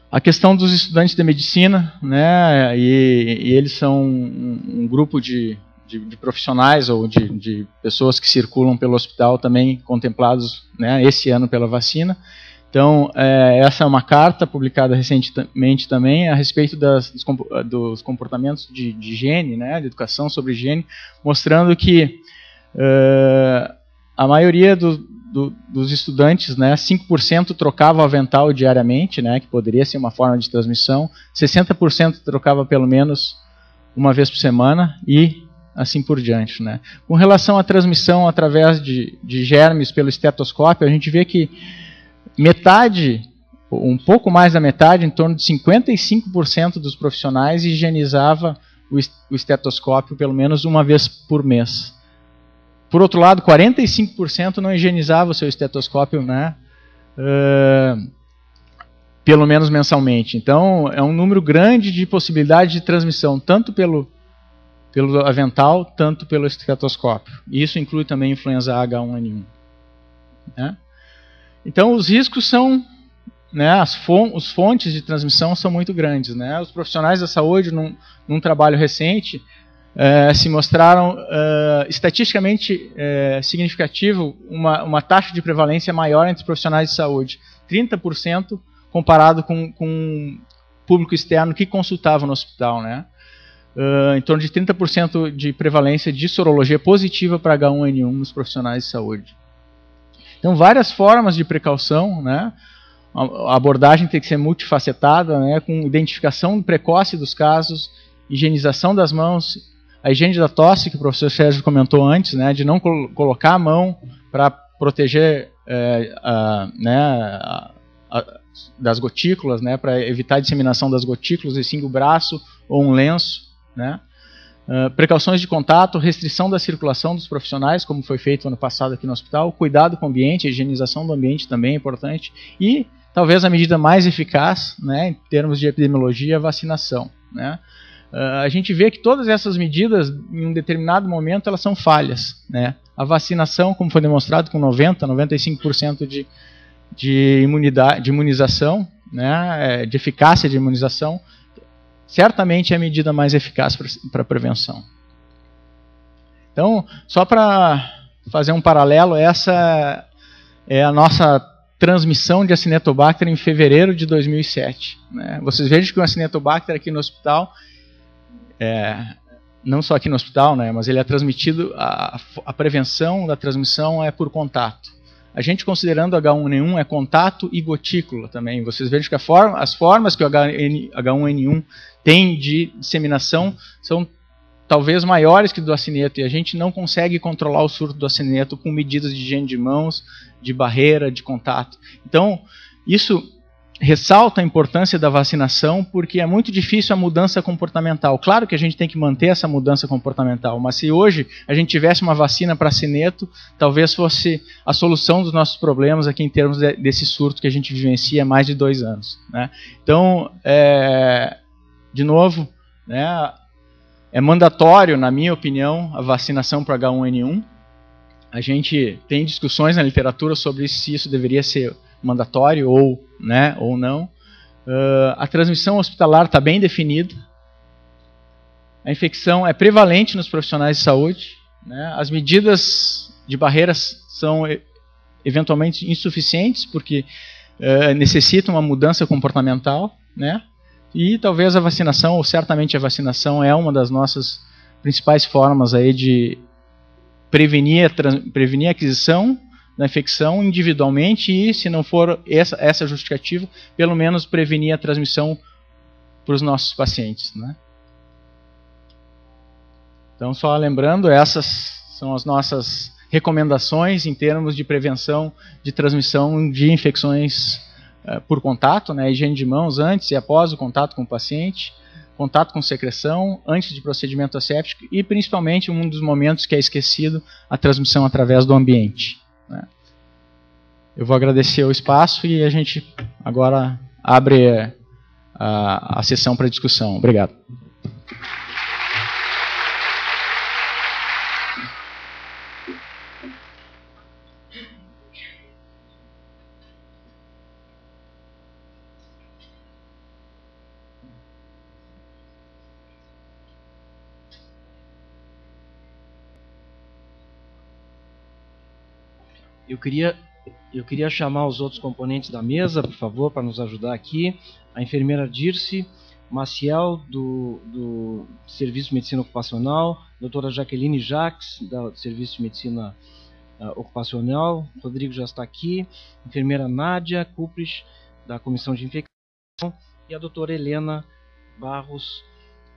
A questão dos estudantes de medicina, né, e eles são um grupo de profissionais ou de pessoas que circulam pelo hospital também contemplados, né, esse ano pela vacina. Então, essa é uma carta publicada recentemente também a respeito dos comportamentos de higiene, né, de educação sobre higiene, mostrando que a maioria dos estudantes, né, 5% trocava o avental diariamente, né, que poderia ser uma forma de transmissão, 60% trocava pelo menos uma vez por semana e assim por diante, né. Com relação à transmissão através de germes pelo estetoscópio, a gente vê que metade, um pouco mais da metade, em torno de 55% dos profissionais higienizava o estetoscópio pelo menos uma vez por mês. Por outro lado, 45% não higienizava o seu estetoscópio, né, pelo menos mensalmente. Então, é um número grande de possibilidades de transmissão, tanto pelo avental, tanto pelo estetoscópio. E isso inclui também influenza H1N1. Né? Então, os riscos são, né, as fontes de transmissão são muito grandes, né? Os profissionais da saúde, num trabalho recente, se mostraram estatisticamente significativo uma taxa de prevalência maior entre os profissionais de saúde, 30% comparado com o público externo que consultava no hospital, né? Em torno de 30% de prevalência de sorologia positiva para H1N1 nos profissionais de saúde. Então, várias formas de precaução, né? A abordagem tem que ser multifacetada, né? Com identificação precoce dos casos, higienização das mãos, a higiene da tosse, que o professor Sérgio comentou antes, né? De não colocar a mão para proteger das gotículas, né? Para evitar a disseminação das gotículas, e sim o braço ou um lenço, né? Precauções de contato, restrição da circulação dos profissionais, como foi feito ano passado aqui no hospital, cuidado com o ambiente, a higienização do ambiente também é importante, e talvez a medida mais eficaz, né, em termos de epidemiologia, a vacinação, né? A gente vê que todas essas medidas, em um determinado momento, elas são falhas, né? A vacinação, como foi demonstrado, com 95% de imunização, né, de eficácia de imunização, certamente é a medida mais eficaz para prevenção. Então, só para fazer um paralelo, essa é a nossa transmissão de Acinetobacter em fevereiro de 2007. Né? Vocês vejam que o Acinetobacter aqui no hospital, não só aqui no hospital, né, mas ele é transmitido, a prevenção da transmissão é por contato. A gente, considerando H1N1, é contato e gotícula também. Vocês vejam que as formas que o H1N1 tem de disseminação são talvez maiores que do acineto, e a gente não consegue controlar o surto do acineto com medidas de higiene de mãos, de barreira, de contato. Então, isso ressalta a importância da vacinação, porque é muito difícil a mudança comportamental. Claro que a gente tem que manter essa mudança comportamental, mas se hoje a gente tivesse uma vacina para acineto, talvez fosse a solução dos nossos problemas aqui em termos desse surto que a gente vivencia há mais de 2 anos. Né? Então, de novo, né, é mandatório, na minha opinião, a vacinação para H1N1. A gente tem discussões na literatura sobre se isso deveria ser mandatório ou não. A transmissão hospitalar está bem definida. A infecção é prevalente nos profissionais de saúde. Né? As medidas de barreiras são eventualmente insuficientes, porque necessitam uma mudança comportamental, né? E talvez a vacinação, ou certamente a vacinação, é uma das nossas principais formas aí de prevenir a aquisição da infecção individualmente e, se não for essa justificativa, pelo menos prevenir a transmissão para os nossos pacientes, né? Então, só lembrando, essas são as nossas recomendações em termos de prevenção de transmissão de infecções por contato, né? Higiene de mãos antes e após o contato com o paciente, contato com secreção, antes de procedimento asséptico e, principalmente, um dos momentos que é esquecido, a transmissão através do ambiente, né? Eu vou agradecer o espaço e a gente agora abre a sessão para discussão. Obrigado. Eu queria chamar os outros componentes da mesa, por favor, para nos ajudar aqui. A enfermeira Dirce Maciel, do Serviço de Medicina Ocupacional, a doutora Jaqueline Jacques, do Serviço de Medicina Ocupacional, Rodrigo já está aqui, a enfermeira Nádia Cuprich, da Comissão de Infecção, e a doutora Helena Barreto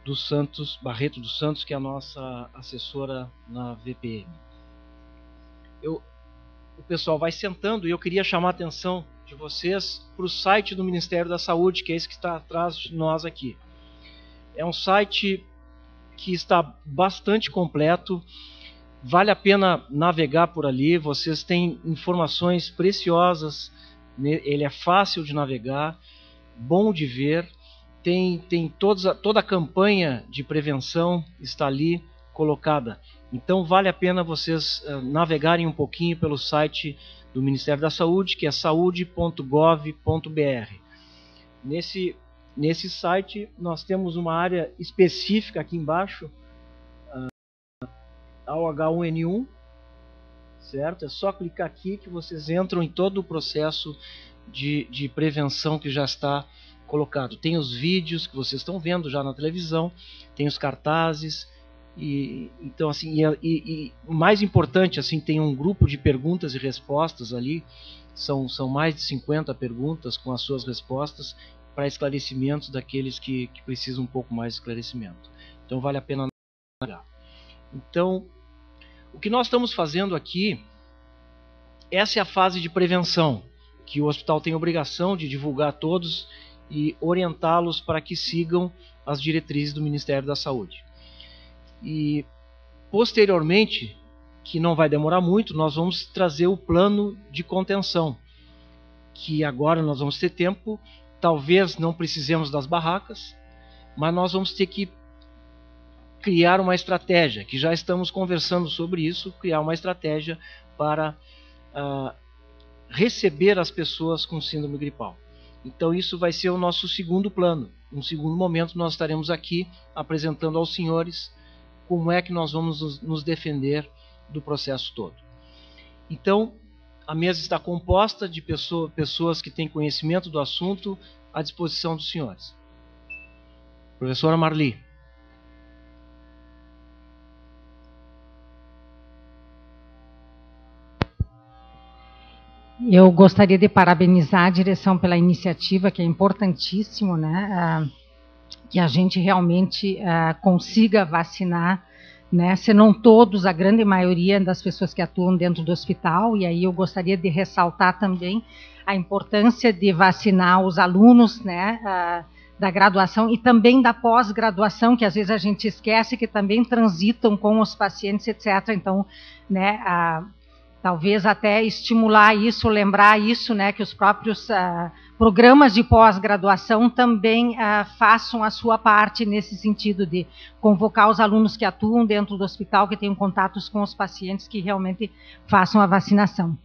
dos Santos, que é a nossa assessora na VPM. O pessoal vai sentando e eu queria chamar a atenção de vocês para o site do Ministério da Saúde, que é esse que está atrás de nós aqui. É um site que está bastante completo, vale a pena navegar por ali, vocês têm informações preciosas, ele é fácil de navegar, bom de ver, tem toda a campanha de prevenção está ali colocada. Então vale a pena vocês navegarem um pouquinho pelo site do Ministério da Saúde, que é saude.gov.br. Nesse site nós temos uma área específica aqui embaixo, ao H1N1, certo? É só clicar aqui que vocês entram em todo o processo de prevenção que já está colocado. Tem os vídeos que vocês estão vendo já na televisão, tem os cartazes. Então, assim, e mais importante, assim, tem um grupo de perguntas e respostas ali, são mais de 50 perguntas com as suas respostas para esclarecimentos daqueles que precisam um pouco mais de esclarecimento. Então vale a pena navegar. Então, o que nós estamos fazendo aqui, essa é a fase de prevenção, que o hospital tem a obrigação de divulgar a todos e orientá-los para que sigam as diretrizes do Ministério da Saúde. E posteriormente, que não vai demorar muito, nós vamos trazer o plano de contenção, que agora nós vamos ter tempo, talvez não precisemos das barracas, mas nós vamos ter que criar uma estratégia, que já estamos conversando sobre isso, criar uma estratégia para receber as pessoas com síndrome gripal. Então isso vai ser o nosso segundo plano. No segundo momento nós estaremos aqui apresentando aos senhores como é que nós vamos nos defender do processo todo. Então, a mesa está composta de pessoas que têm conhecimento do assunto à disposição dos senhores. Professora Marli. Eu gostaria de parabenizar a direção pela iniciativa, que é importantíssimo, né? Que a gente realmente consiga vacinar, né? Se não todos, a grande maioria das pessoas que atuam dentro do hospital. E aí eu gostaria de ressaltar também a importância de vacinar os alunos, né? Da graduação e também da pós-graduação, que às vezes a gente esquece que também transitam com os pacientes, etc. Então, né? Talvez até estimular isso, lembrar isso, né, que os próprios programas de pós-graduação também façam a sua parte nesse sentido de convocar os alunos que atuam dentro do hospital, que tenham contatos com os pacientes, que realmente façam a vacinação.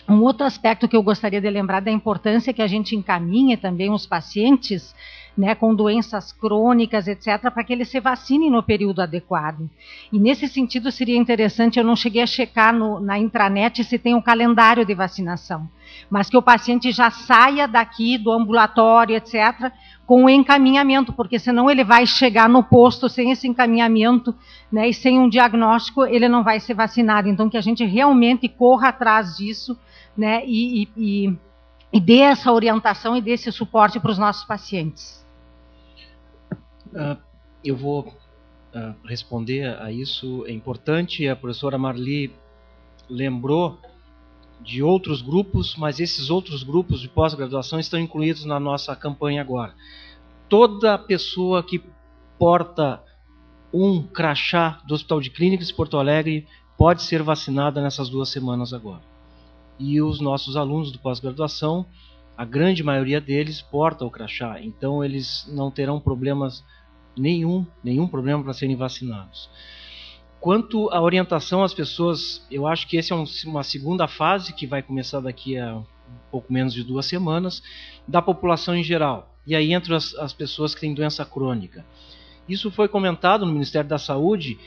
Um outro aspecto que eu gostaria de lembrar da importância que a gente encaminha também os pacientes, né, com doenças crônicas, etc., para que eles se vacinem no período adequado. E nesse sentido seria interessante, eu não cheguei a checar na intranet se tem um calendário de vacinação, mas que o paciente já saia daqui do ambulatório, etc., com o encaminhamento, porque senão ele vai chegar no posto sem esse encaminhamento, né, e sem um diagnóstico ele não vai ser vacinado. Então que a gente realmente corra atrás disso, né, e dê essa orientação e dê esse suporte para os nossos pacientes. Eu vou responder a isso. É importante, a professora Marli lembrou de outros grupos, mas esses outros grupos de pós-graduação estão incluídos na nossa campanha agora. Toda pessoa que porta um crachá do Hospital de Clínicas de Porto Alegre pode ser vacinada nessas 2 semanas agora. E os nossos alunos do pós-graduação, a grande maioria deles porta o crachá, então eles não terão problemas nenhum problema para serem vacinados. Quanto à orientação às pessoas, eu acho que essa é uma segunda fase que vai começar daqui a um pouco menos de 2 semanas, da população em geral. E aí entram as pessoas que têm doença crônica. Isso foi comentado no Ministério da Saúde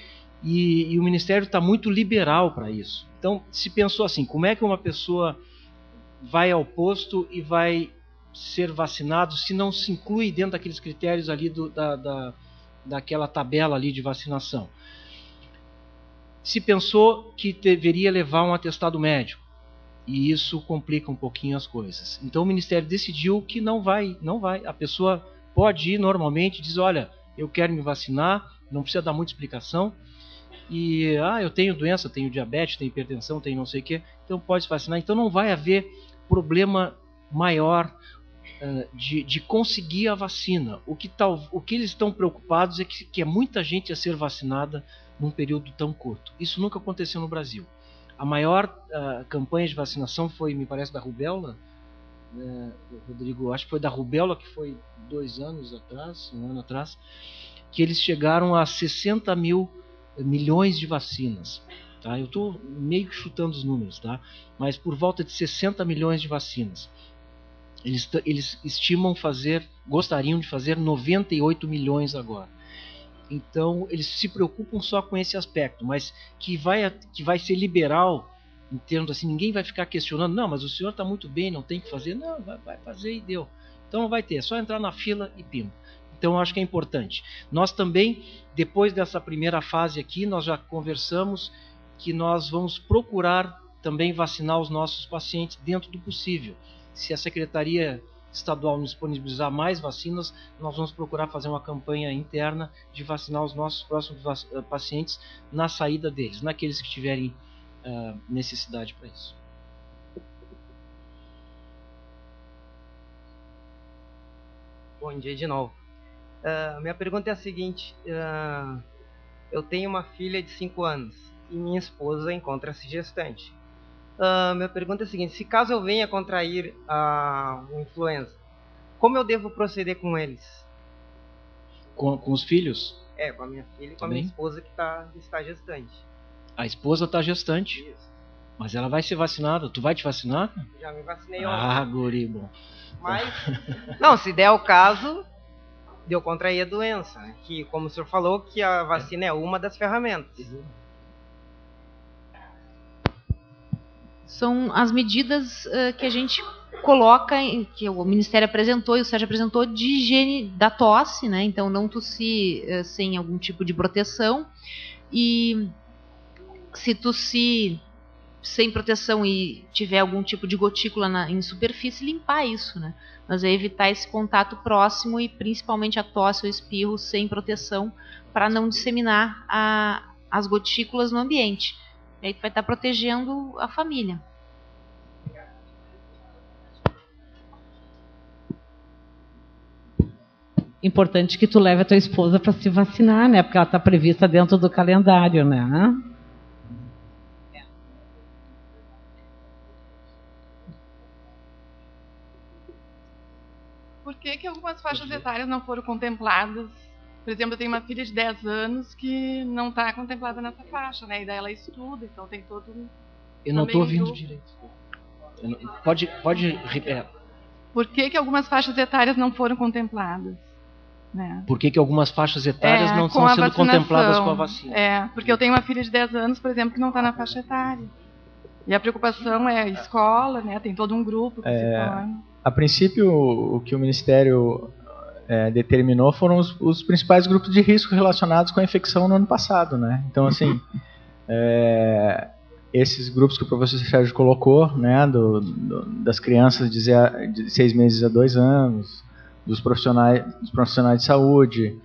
e o Ministério está muito liberal para isso. Então, se pensou assim, como é que uma pessoa vai ao posto e vai ser vacinado se não se inclui dentro daqueles critérios ali daquela tabela ali de vacinação? Se pensou que deveria levar um atestado médico, e isso complica um pouquinho as coisas. Então o Ministério decidiu que não vai. A pessoa pode ir normalmente e diz, olha, eu quero me vacinar, não precisa dar muita explicação, e eu tenho doença, tenho diabetes, tenho hipertensão, tenho não sei o que, então pode se vacinar. Então não vai haver problema maior de conseguir a vacina. O que eles estão preocupados é que é muita gente a ser vacinada num período tão curto. Isso nunca aconteceu no Brasil. A maior campanha de vacinação foi, me parece, da rubéola. Rodrigo, acho que foi da rubéola, que foi 2 anos atrás, 1 ano atrás, que eles chegaram a 60 milhões de vacinas. Tá? Eu estou meio que chutando os números, tá? Mas por volta de 60 milhões de vacinas. Eles estimam gostariam de fazer 98 milhões agora. Então, eles se preocupam só com esse aspecto, mas que vai ser liberal, em termos assim, ninguém vai ficar questionando, não, mas o senhor está muito bem, não tem que fazer, não, vai fazer e deu. Então vai ter, é só entrar na fila e pimba. Então eu acho que é importante. Nós também, depois dessa primeira fase aqui, nós já conversamos que nós vamos procurar também vacinar os nossos pacientes dentro do possível. Se a Secretaria Estadual nos disponibilizar mais vacinas, nós vamos procurar fazer uma campanha interna de vacinar os nossos próximos pacientes na saída deles, naqueles que tiverem necessidade para isso. Bom dia de novo. Minha pergunta é a seguinte, eu tenho uma filha de 5 anos e minha esposa encontra-se gestante. Minha pergunta é a seguinte, se caso eu venha contrair a influenza, como eu devo proceder com eles? Com os filhos? Com a minha filha e com a minha esposa que está gestante. A esposa está gestante? Isso. Mas ela vai ser vacinada? Tu vai te vacinar? Já me vacinei ontem. Guri, bom. Mas, não, se der o caso de eu contrair a doença, né? Que, como o senhor falou, que a vacina é uma das ferramentas. São as medidas que a gente coloca, que o Ministério apresentou e o Sérgio apresentou, de higiene da tosse, né? Então não tossir sem algum tipo de proteção, e se tossir sem proteção e tiver algum tipo de gotícula em superfície, limpar isso, né? Mas é evitar esse contato próximo e principalmente a tosse ou espirro sem proteção, para não disseminar as gotículas no ambiente. E aí tu vai estar protegendo a família. Importante que tu leve a tua esposa para se vacinar, né? Porque ela está prevista dentro do calendário, né? Por que algumas faixas etárias não foram contempladas? Por exemplo, eu tenho uma filha de 10 anos que não está contemplada nessa faixa, né? E daí ela estuda, então tem todo um... Eu não estou ouvindo direito. Pode repetir. Por que algumas faixas etárias não foram contempladas? né? Por que algumas faixas etárias não estão sendo contempladas com a vacina? Porque eu tenho uma filha de 10 anos, por exemplo, que não está na faixa etária. E a preocupação é a escola, né? Tem todo um grupo que se forma. A princípio, o que o Ministério determinou foram os principais grupos de risco relacionados com a infecção no ano passado, né? Então, assim, esses grupos que o professor Sérgio colocou, né, das crianças de 6 meses a 2 anos, dos profissionais de saúde,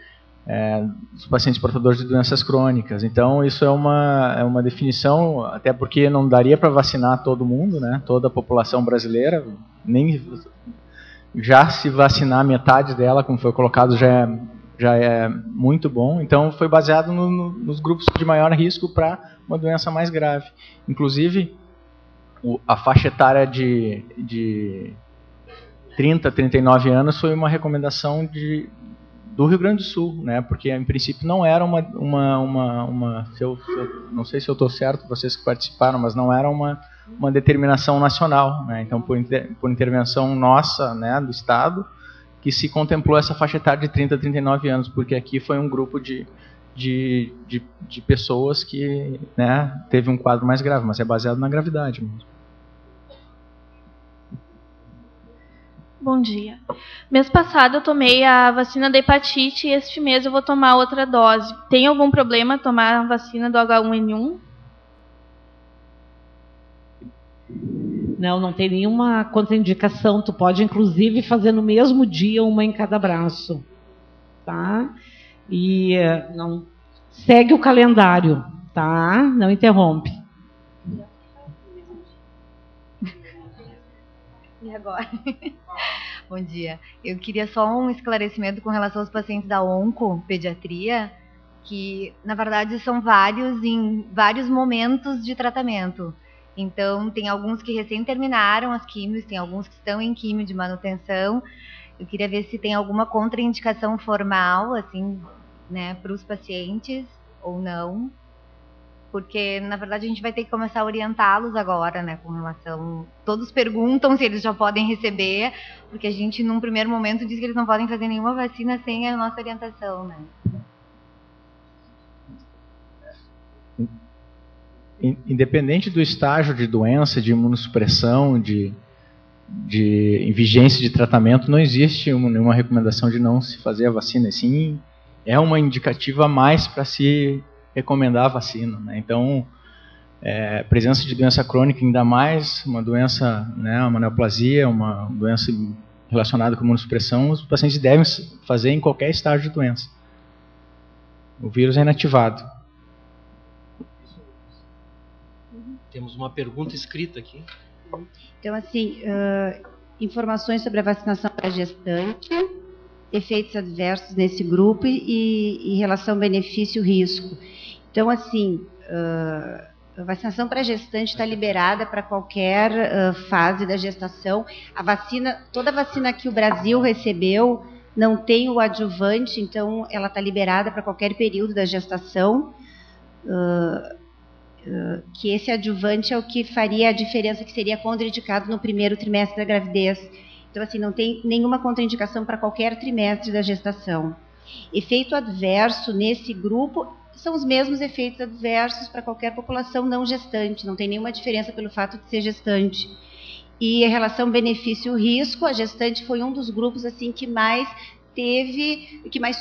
dos pacientes portadores de doenças crônicas. Então, isso é uma definição, até porque não daria para vacinar todo mundo, né, toda a população brasileira, nem já se vacinar metade dela, como foi colocado, já é muito bom. Então, foi baseado nos grupos de maior risco para uma doença mais grave. Inclusive, a faixa etária de 30 a 39 anos foi uma recomendação do Rio Grande do Sul, né? Porque em princípio não era não sei se eu estou certo, vocês que participaram, mas não era uma determinação nacional, né? Então, por intervenção nossa, né, do Estado, que se contemplou essa faixa etária de 30 a 39 anos, porque aqui foi um grupo de pessoas que, né, teve um quadro mais grave, mas é baseado na gravidade mesmo. Bom dia. Mês passado eu tomei a vacina da hepatite e este mês eu vou tomar outra dose. Tem algum problema tomar a vacina do H1N1? Não tem nenhuma contraindicação. Tu pode, inclusive, fazer no mesmo dia uma em cada braço. Tá? E não segue o calendário, tá? Não interrompe. E agora? Bom dia. Eu queria só um esclarecimento com relação aos pacientes da oncopediatria, que, na verdade, são vários em vários momentos de tratamento. Então, tem alguns que recém terminaram as químios, tem alguns que estão em químio de manutenção. Eu queria ver se tem alguma contraindicação formal, assim, né, para os pacientes ou não. Porque, na verdade, a gente vai ter que começar a orientá-los agora, né, com relação... Todos perguntam se eles já podem receber, porque a gente, num primeiro momento, diz que eles não podem fazer nenhuma vacina sem a nossa orientação, né. Independente do estágio de doença, de imunossupressão, de vigência de tratamento, não existe nenhuma recomendação de não se fazer a vacina. Sim, é uma indicativa a mais para se recomendar a vacina, né? Então, presença de doença crônica, ainda mais uma doença, né, uma neoplasia, uma doença relacionada com imunossupressão, os pacientes devem fazer em qualquer estágio de doença. O vírus é inativado. Temos uma pergunta escrita aqui. Então, assim, informações sobre a vacinação para gestante, efeitos adversos nesse grupo e relação benefício-risco. Então, assim, a vacinação para gestante está liberada para qualquer fase da gestação. A vacina, toda vacina que o Brasil recebeu não tem o adjuvante, então ela está liberada para qualquer período da gestação. Que esse adjuvante é o que faria a diferença, que seria contraindicado no primeiro trimestre da gravidez. Então, assim, não tem nenhuma contraindicação para qualquer trimestre da gestação. Efeito adverso nesse grupo são os mesmos efeitos adversos para qualquer população não gestante, não tem nenhuma diferença pelo fato de ser gestante. E em relação benefício-risco, a gestante foi um dos grupos assim que mais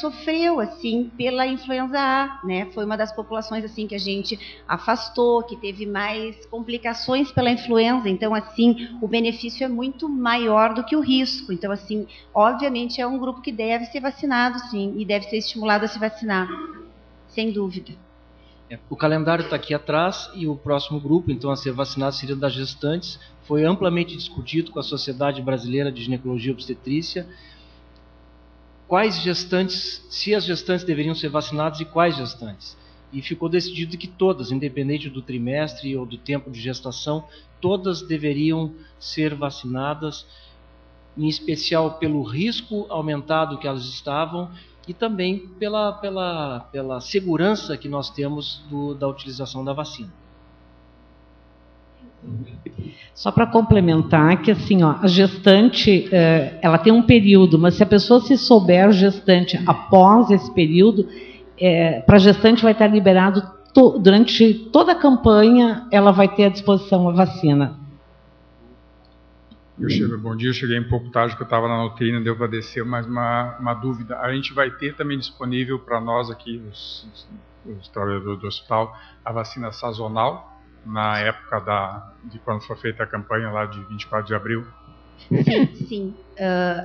sofreu assim pela influenza A, né? Foi uma das populações assim que a gente afastou, que teve mais complicações pela influenza. Então, assim, o benefício é muito maior do que o risco. Então, assim, obviamente é um grupo que deve ser vacinado, sim, e deve ser estimulado a se vacinar, sem dúvida. O calendário está aqui atrás e o próximo grupo, então, a ser vacinado seria o das gestantes. Foi amplamente discutido com a Sociedade Brasileira de Ginecologia e Obstetrícia. Quais gestantes, se as gestantes deveriam ser vacinadas e quais gestantes. E ficou decidido que todas, independente do trimestre ou do tempo de gestação, todas deveriam ser vacinadas, em especial pelo risco aumentado que elas estavam e também pela segurança que nós temos da utilização da vacina. Só para complementar que assim, ó, a gestante, ela tem um período, mas se a pessoa se souber gestante após esse período, para a gestante vai estar liberado durante toda a campanha, ela vai ter à disposição a vacina. Bom dia, eu cheguei um pouco tarde porque eu estava na UTI, não deu para descer, mas uma dúvida. A gente vai ter também disponível para nós aqui, os trabalhadores do hospital, a vacina sazonal, na época de quando foi feita a campanha lá de 24 de abril? Sim.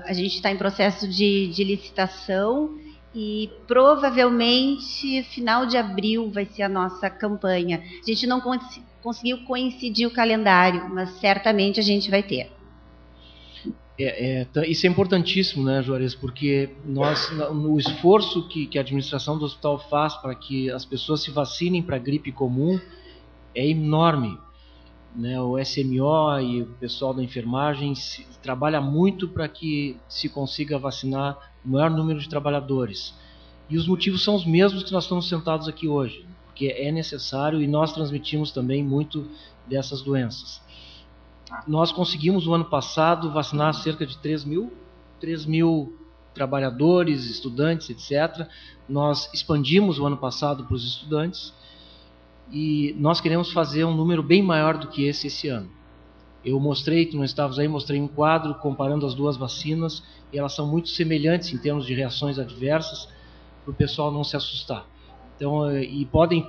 A gente está em processo de licitação e provavelmente final de abril vai ser a nossa campanha. A gente não conseguiu coincidir o calendário, mas certamente a gente vai ter. Isso é importantíssimo, né, Juarez? Porque no esforço que a administração do hospital faz para que as pessoas se vacinem para a gripe comum é enorme, né? O SMO e o pessoal da enfermagem trabalha muito para que se consiga vacinar o maior número de trabalhadores. E os motivos são os mesmos que nós estamos sentados aqui hoje, porque é necessário e nós transmitimos também muito dessas doenças. Nós conseguimos, no ano passado, vacinar cerca de 3 mil trabalhadores, estudantes, etc. Nós expandimos o ano passado para os estudantes e nós queremos fazer um número bem maior do que esse ano. Eu mostrei, que não estávamos aí, mostrei um quadro comparando as duas vacinas e elas são muito semelhantes em termos de reações adversas, para o pessoal não se assustar. Então,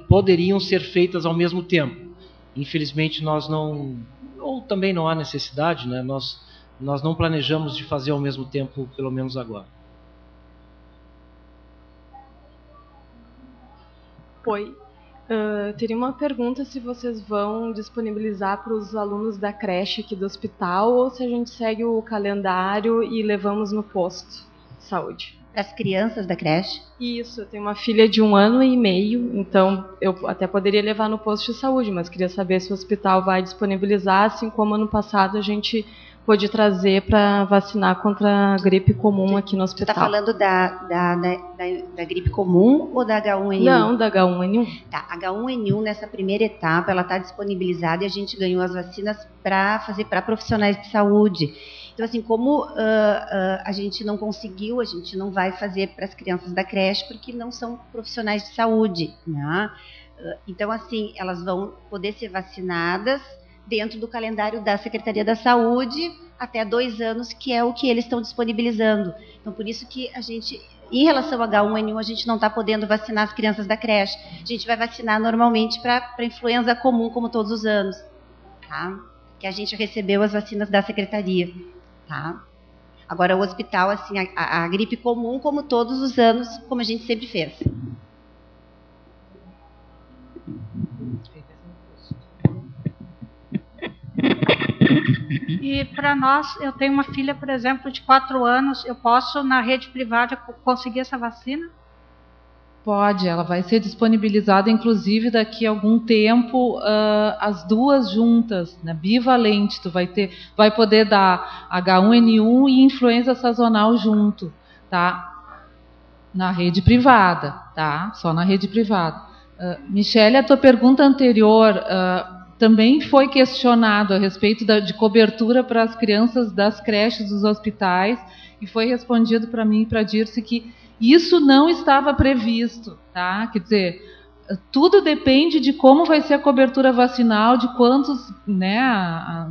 poderiam ser feitas ao mesmo tempo. Infelizmente, nós não... Ou também não há necessidade, né? Nós não planejamos de fazer ao mesmo tempo, pelo menos agora. Oi. Teria uma pergunta se vocês vão disponibilizar para os alunos da creche aqui do hospital ou se a gente segue o calendário e levamos no posto de saúde. Para as crianças da creche? Isso, eu tenho uma filha de 1 ano e meio, então eu até poderia levar no posto de saúde, mas queria saber se o hospital vai disponibilizar, assim como ano passado a gente pôde trazer para vacinar contra a gripe comum aqui no hospital. Você está falando da gripe comum ou da H1N1? Não, da H1N1. Tá, a H1N1 nessa primeira etapa, ela está disponibilizada e a gente ganhou as vacinas para fazer para profissionais de saúde. Então, assim, como a gente não conseguiu, a gente não vai fazer para as crianças da creche porque não são profissionais de saúde, né? Então, assim, elas vão poder ser vacinadas dentro do calendário da Secretaria da Saúde até 2 anos, que é o que eles estão disponibilizando. Então, por isso que a gente, em relação ao H1N1, a gente não está podendo vacinar as crianças da creche. A gente vai vacinar normalmente para influenza comum, como todos os anos, tá? Que a gente recebeu as vacinas da Secretaria, tá? Agora, o hospital, assim, a gripe comum, como todos os anos, como a gente sempre fez. E para nós, eu tenho uma filha, por exemplo, de 4 anos, eu posso, na rede privada, conseguir essa vacina? Pode, ela vai ser disponibilizada, inclusive, daqui a algum tempo, as duas juntas, né, bivalente. Tu vai poder dar H1N1 e influenza sazonal junto, tá? Na rede privada, tá? Só na rede privada. Michele, a tua pergunta anterior também foi questionado a respeito de cobertura para as crianças das creches dos hospitais e foi respondido para mim e para a Dirce que isso não estava previsto, tá? Quer dizer, tudo depende de como vai ser a cobertura vacinal, de quantos, né,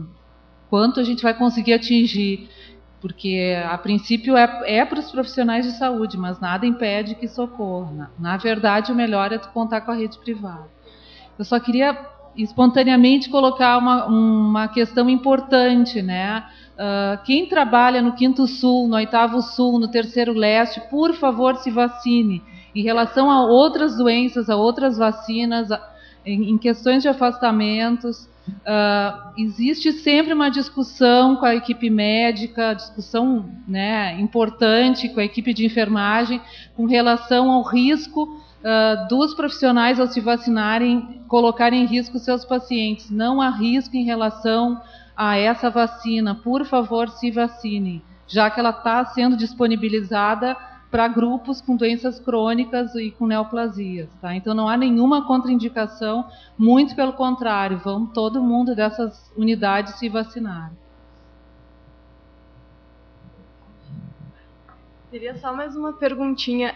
quanto a gente vai conseguir atingir, porque a princípio é para os profissionais de saúde, mas nada impede que isso ocorra. Na verdade, o melhor é tu contar com a rede privada. Eu só queria espontaneamente colocar uma questão importante, né? Quem trabalha no 5º Sul, no 8º Sul, no 3º Leste, por favor, se vacine. Em relação a outras doenças, a outras vacinas, em questões de afastamentos, existe sempre uma discussão com a equipe médica, discussão, né, importante com a equipe de enfermagem, com relação ao risco dos profissionais, ao se vacinarem, colocarem em risco seus pacientes. Não há risco em relação a essa vacina. Por favor, se vacinem. Já que ela está sendo disponibilizada para grupos com doenças crônicas e com neoplasias, tá? Então não há nenhuma contraindicação, muito pelo contrário, vamos todo mundo dessas unidades se vacinar. Teria só mais uma perguntinha.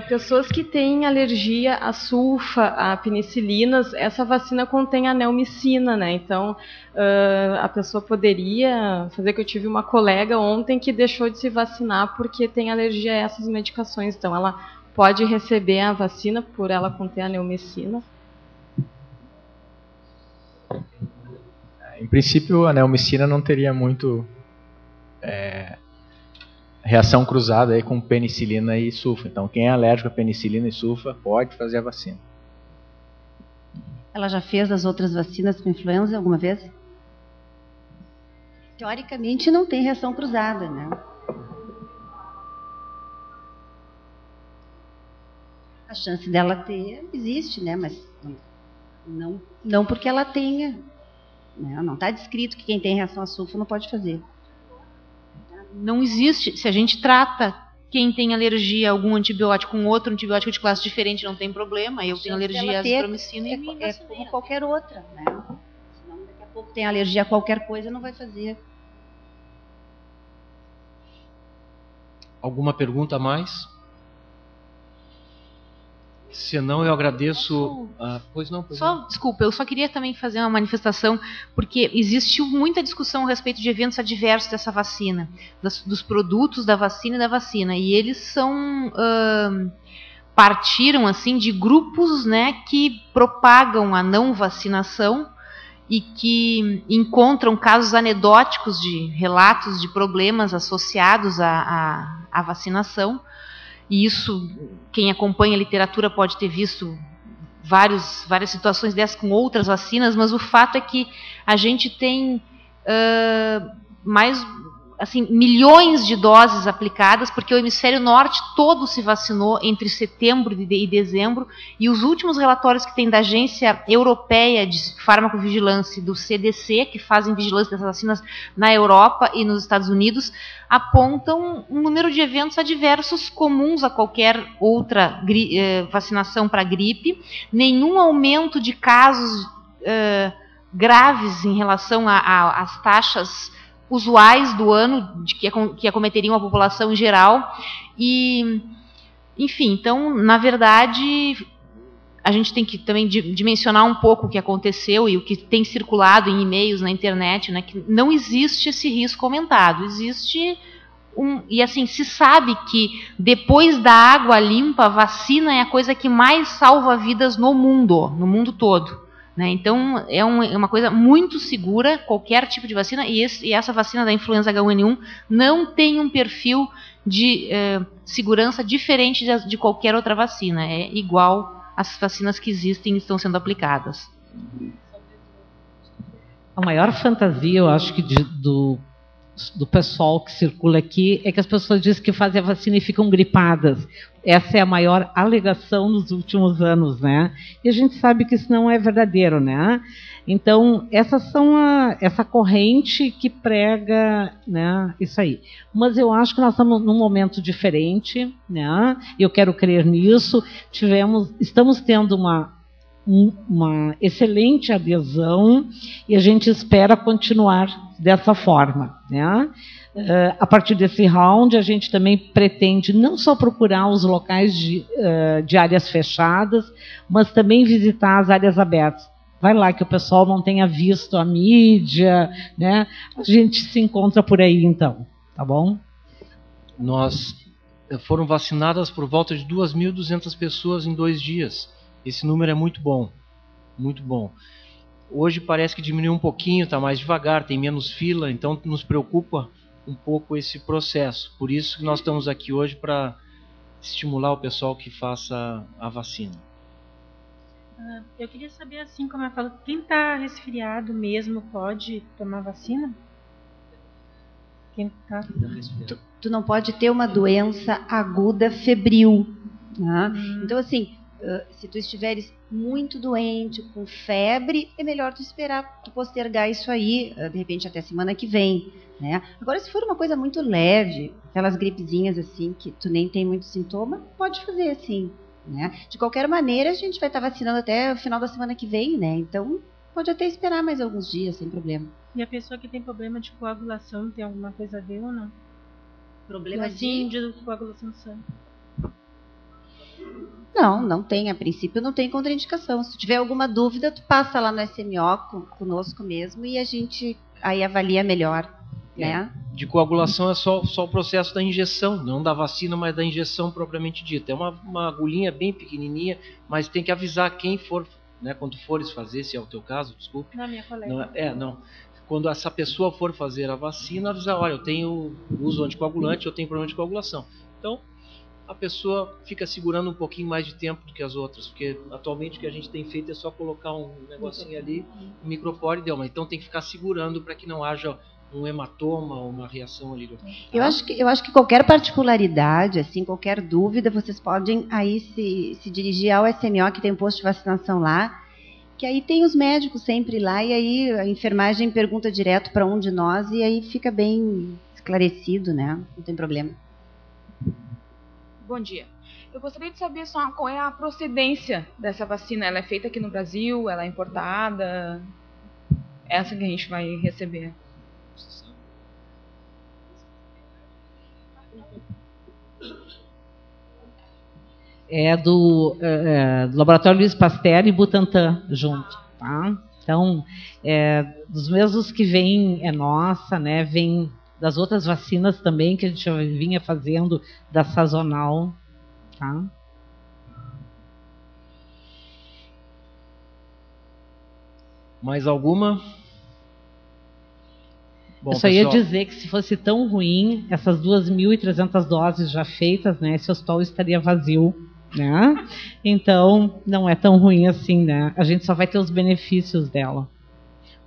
Pessoas que têm alergia à sulfa, a penicilinas, essa vacina contém a neomicina, né? Então, a pessoa poderia fazer, que eu tive uma colega ontem que deixou de se vacinar porque tem alergia a essas medicações. Então, ela pode receber a vacina por ela conter a neomicina? Em princípio, a neomicina não teria muito reação cruzada aí com penicilina e sulfa. Então, quem é alérgico a penicilina e sulfa pode fazer a vacina. Ela já fez as outras vacinas com influenza alguma vez? Teoricamente não tem reação cruzada, né? A chance dela ter existe, né? Mas não porque ela tenha. Né? Não está descrito que quem tem reação a sulfa não pode fazer. Não existe, se a gente trata quem tem alergia a algum antibiótico com outro antibiótico de classe diferente, não tem problema. Eu tenho alergia à azitromicina e me vacinei. É como qualquer outra, né? Senão daqui a pouco tem alergia a qualquer coisa, não vai fazer. Alguma pergunta a mais? Se não, eu agradeço. Pois não. Desculpa, eu só queria também fazer uma manifestação, porque existiu muita discussão a respeito de eventos adversos dessa vacina, dos produtos da vacina, e eles partiram assim de grupos, né, que propagam a não vacinação e que encontram casos anedóticos de relatos de problemas associados à vacinação. E isso, quem acompanha a literatura pode ter visto várias situações dessas com outras vacinas, mas o fato é que a gente tem milhões de doses aplicadas, porque o hemisfério norte todo se vacinou entre setembro e dezembro, e os últimos relatórios que tem da Agência Europeia de Farmacovigilância, do CDC, que fazem vigilância dessas vacinas na Europa e nos Estados Unidos, apontam um número de eventos adversos comuns a qualquer outra vacinação para gripe, nenhum aumento de casos graves em relação às taxas usuais do ano que acometeriam a população em geral. E, enfim, então, na verdade, a gente tem que também dimensionar um pouco o que aconteceu e o que tem circulado em e-mails na internet, né, que não existe esse risco aumentado, existe e assim, se sabe que depois da água limpa, a vacina é a coisa que mais salva vidas no mundo todo. Né? Então, é uma coisa muito segura, qualquer tipo de vacina, e essa vacina da influenza H1N1 não tem um perfil de segurança diferente de qualquer outra vacina. É igual às vacinas que existem e estão sendo aplicadas. A maior fantasia, eu acho que do pessoal que circula aqui é que as pessoas dizem que fazem a vacina e ficam gripadas. Essa é a maior alegação nos últimos anos, né? E a gente sabe que isso não é verdadeiro, né? Então, essa corrente que prega, né, isso aí. Mas eu acho que nós estamos num momento diferente, né? Eu quero crer nisso. Estamos tendo uma excelente adesão e a gente espera continuar dessa forma, né? A partir desse round, a gente também pretende não só procurar os locais de áreas fechadas, mas também visitar as áreas abertas. Vai lá que o pessoal não tenha visto a mídia, né? A gente se encontra por aí, então, tá bom? Foram vacinadas por volta de 2.200 pessoas em 2 dias. Esse número é muito bom, muito bom. Hoje parece que diminuiu um pouquinho, está mais devagar, tem menos fila, então nos preocupa um pouco esse processo. Por isso que nós estamos aqui hoje para estimular o pessoal que faça a vacina. Eu queria saber, assim como eu falo, quem está resfriado mesmo pode tomar vacina? Quem tá... Tu não pode ter uma doença aguda febril. Né? Então, assim, se tu estiveres muito doente, com febre, é melhor tu esperar, tu postergar isso aí, de repente até semana que vem. Né? Agora, se for uma coisa muito leve, aquelas gripezinhas assim, que tu nem tem muito sintoma, pode fazer assim, né? De qualquer maneira, a gente vai estar vacinando até o final da semana que vem, né? Então, pode até esperar mais alguns dias, sem problema. E a pessoa que tem problema de coagulação, tem alguma coisa a ver ou não? Problema de coagulação do sangue. Não, não tem. A princípio não tem contraindicação. Se tu tiver alguma dúvida, tu passa lá no SMO conosco mesmo e a gente aí avalia melhor, né? De coagulação é só o processo da injeção, não da vacina, mas da injeção propriamente dita. É uma agulhinha bem pequenininha, mas tem que avisar quem for, né? Quando fores fazer, se é o teu caso, desculpe. Não, minha colega. Não. Quando essa pessoa for fazer a vacina, avisar, olha, eu tenho uso anticoagulante, eu tenho problema de coagulação. Então, a pessoa fica segurando um pouquinho mais de tempo do que as outras, porque atualmente o que a gente tem feito é só colocar um negocinho ali, um micropore e deu, mas então tem que ficar segurando para que não haja um hematoma ou uma reação ali. Eu acho que qualquer particularidade, assim, qualquer dúvida, vocês podem aí se dirigir ao SMO, que tem um posto de vacinação lá, que aí tem os médicos sempre lá, e aí a enfermagem pergunta direto para um de nós, e aí fica bem esclarecido, né? Não tem problema. Bom dia. Eu gostaria de saber só qual é a procedência dessa vacina. Ela é feita aqui no Brasil? Ela é importada? Essa que a gente vai receber. É do Laboratório Luiz Pasteur e Butantan junto, tá? Então, dos mesmos que vem é nossa, né? Vem das outras vacinas também que a gente já vinha fazendo da sazonal, tá? Mais alguma? Bom, eu só ia dizer que se fosse tão ruim, essas 2.300 doses já feitas, né? Esse hospital estaria vazio, né? Então, não é tão ruim assim, né? A gente só vai ter os benefícios dela.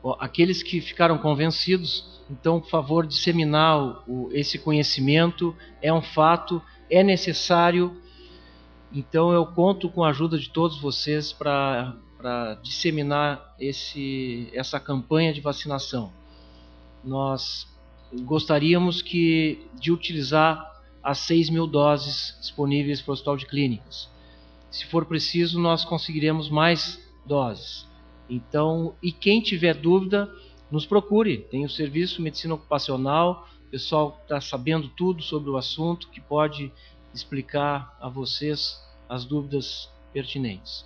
Bom, aqueles que ficaram convencidos, então, por favor, disseminar esse conhecimento, é um fato, é necessário. Então, eu conto com a ajuda de todos vocês para disseminar essa campanha de vacinação. Nós gostaríamos de utilizar as 6.000 doses disponíveis para o Hospital de Clínicas. Se for preciso, nós conseguiremos mais doses. Então, e quem tiver dúvida, nos procure. Tem o Serviço de Medicina Ocupacional, o pessoal está sabendo tudo sobre o assunto, que pode explicar a vocês as dúvidas pertinentes.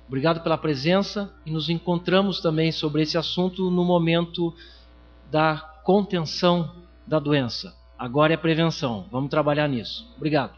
Obrigado pela presença e nos encontramos também sobre esse assunto no momento da contenção da doença. Agora é prevenção. Vamos trabalhar nisso. Obrigado.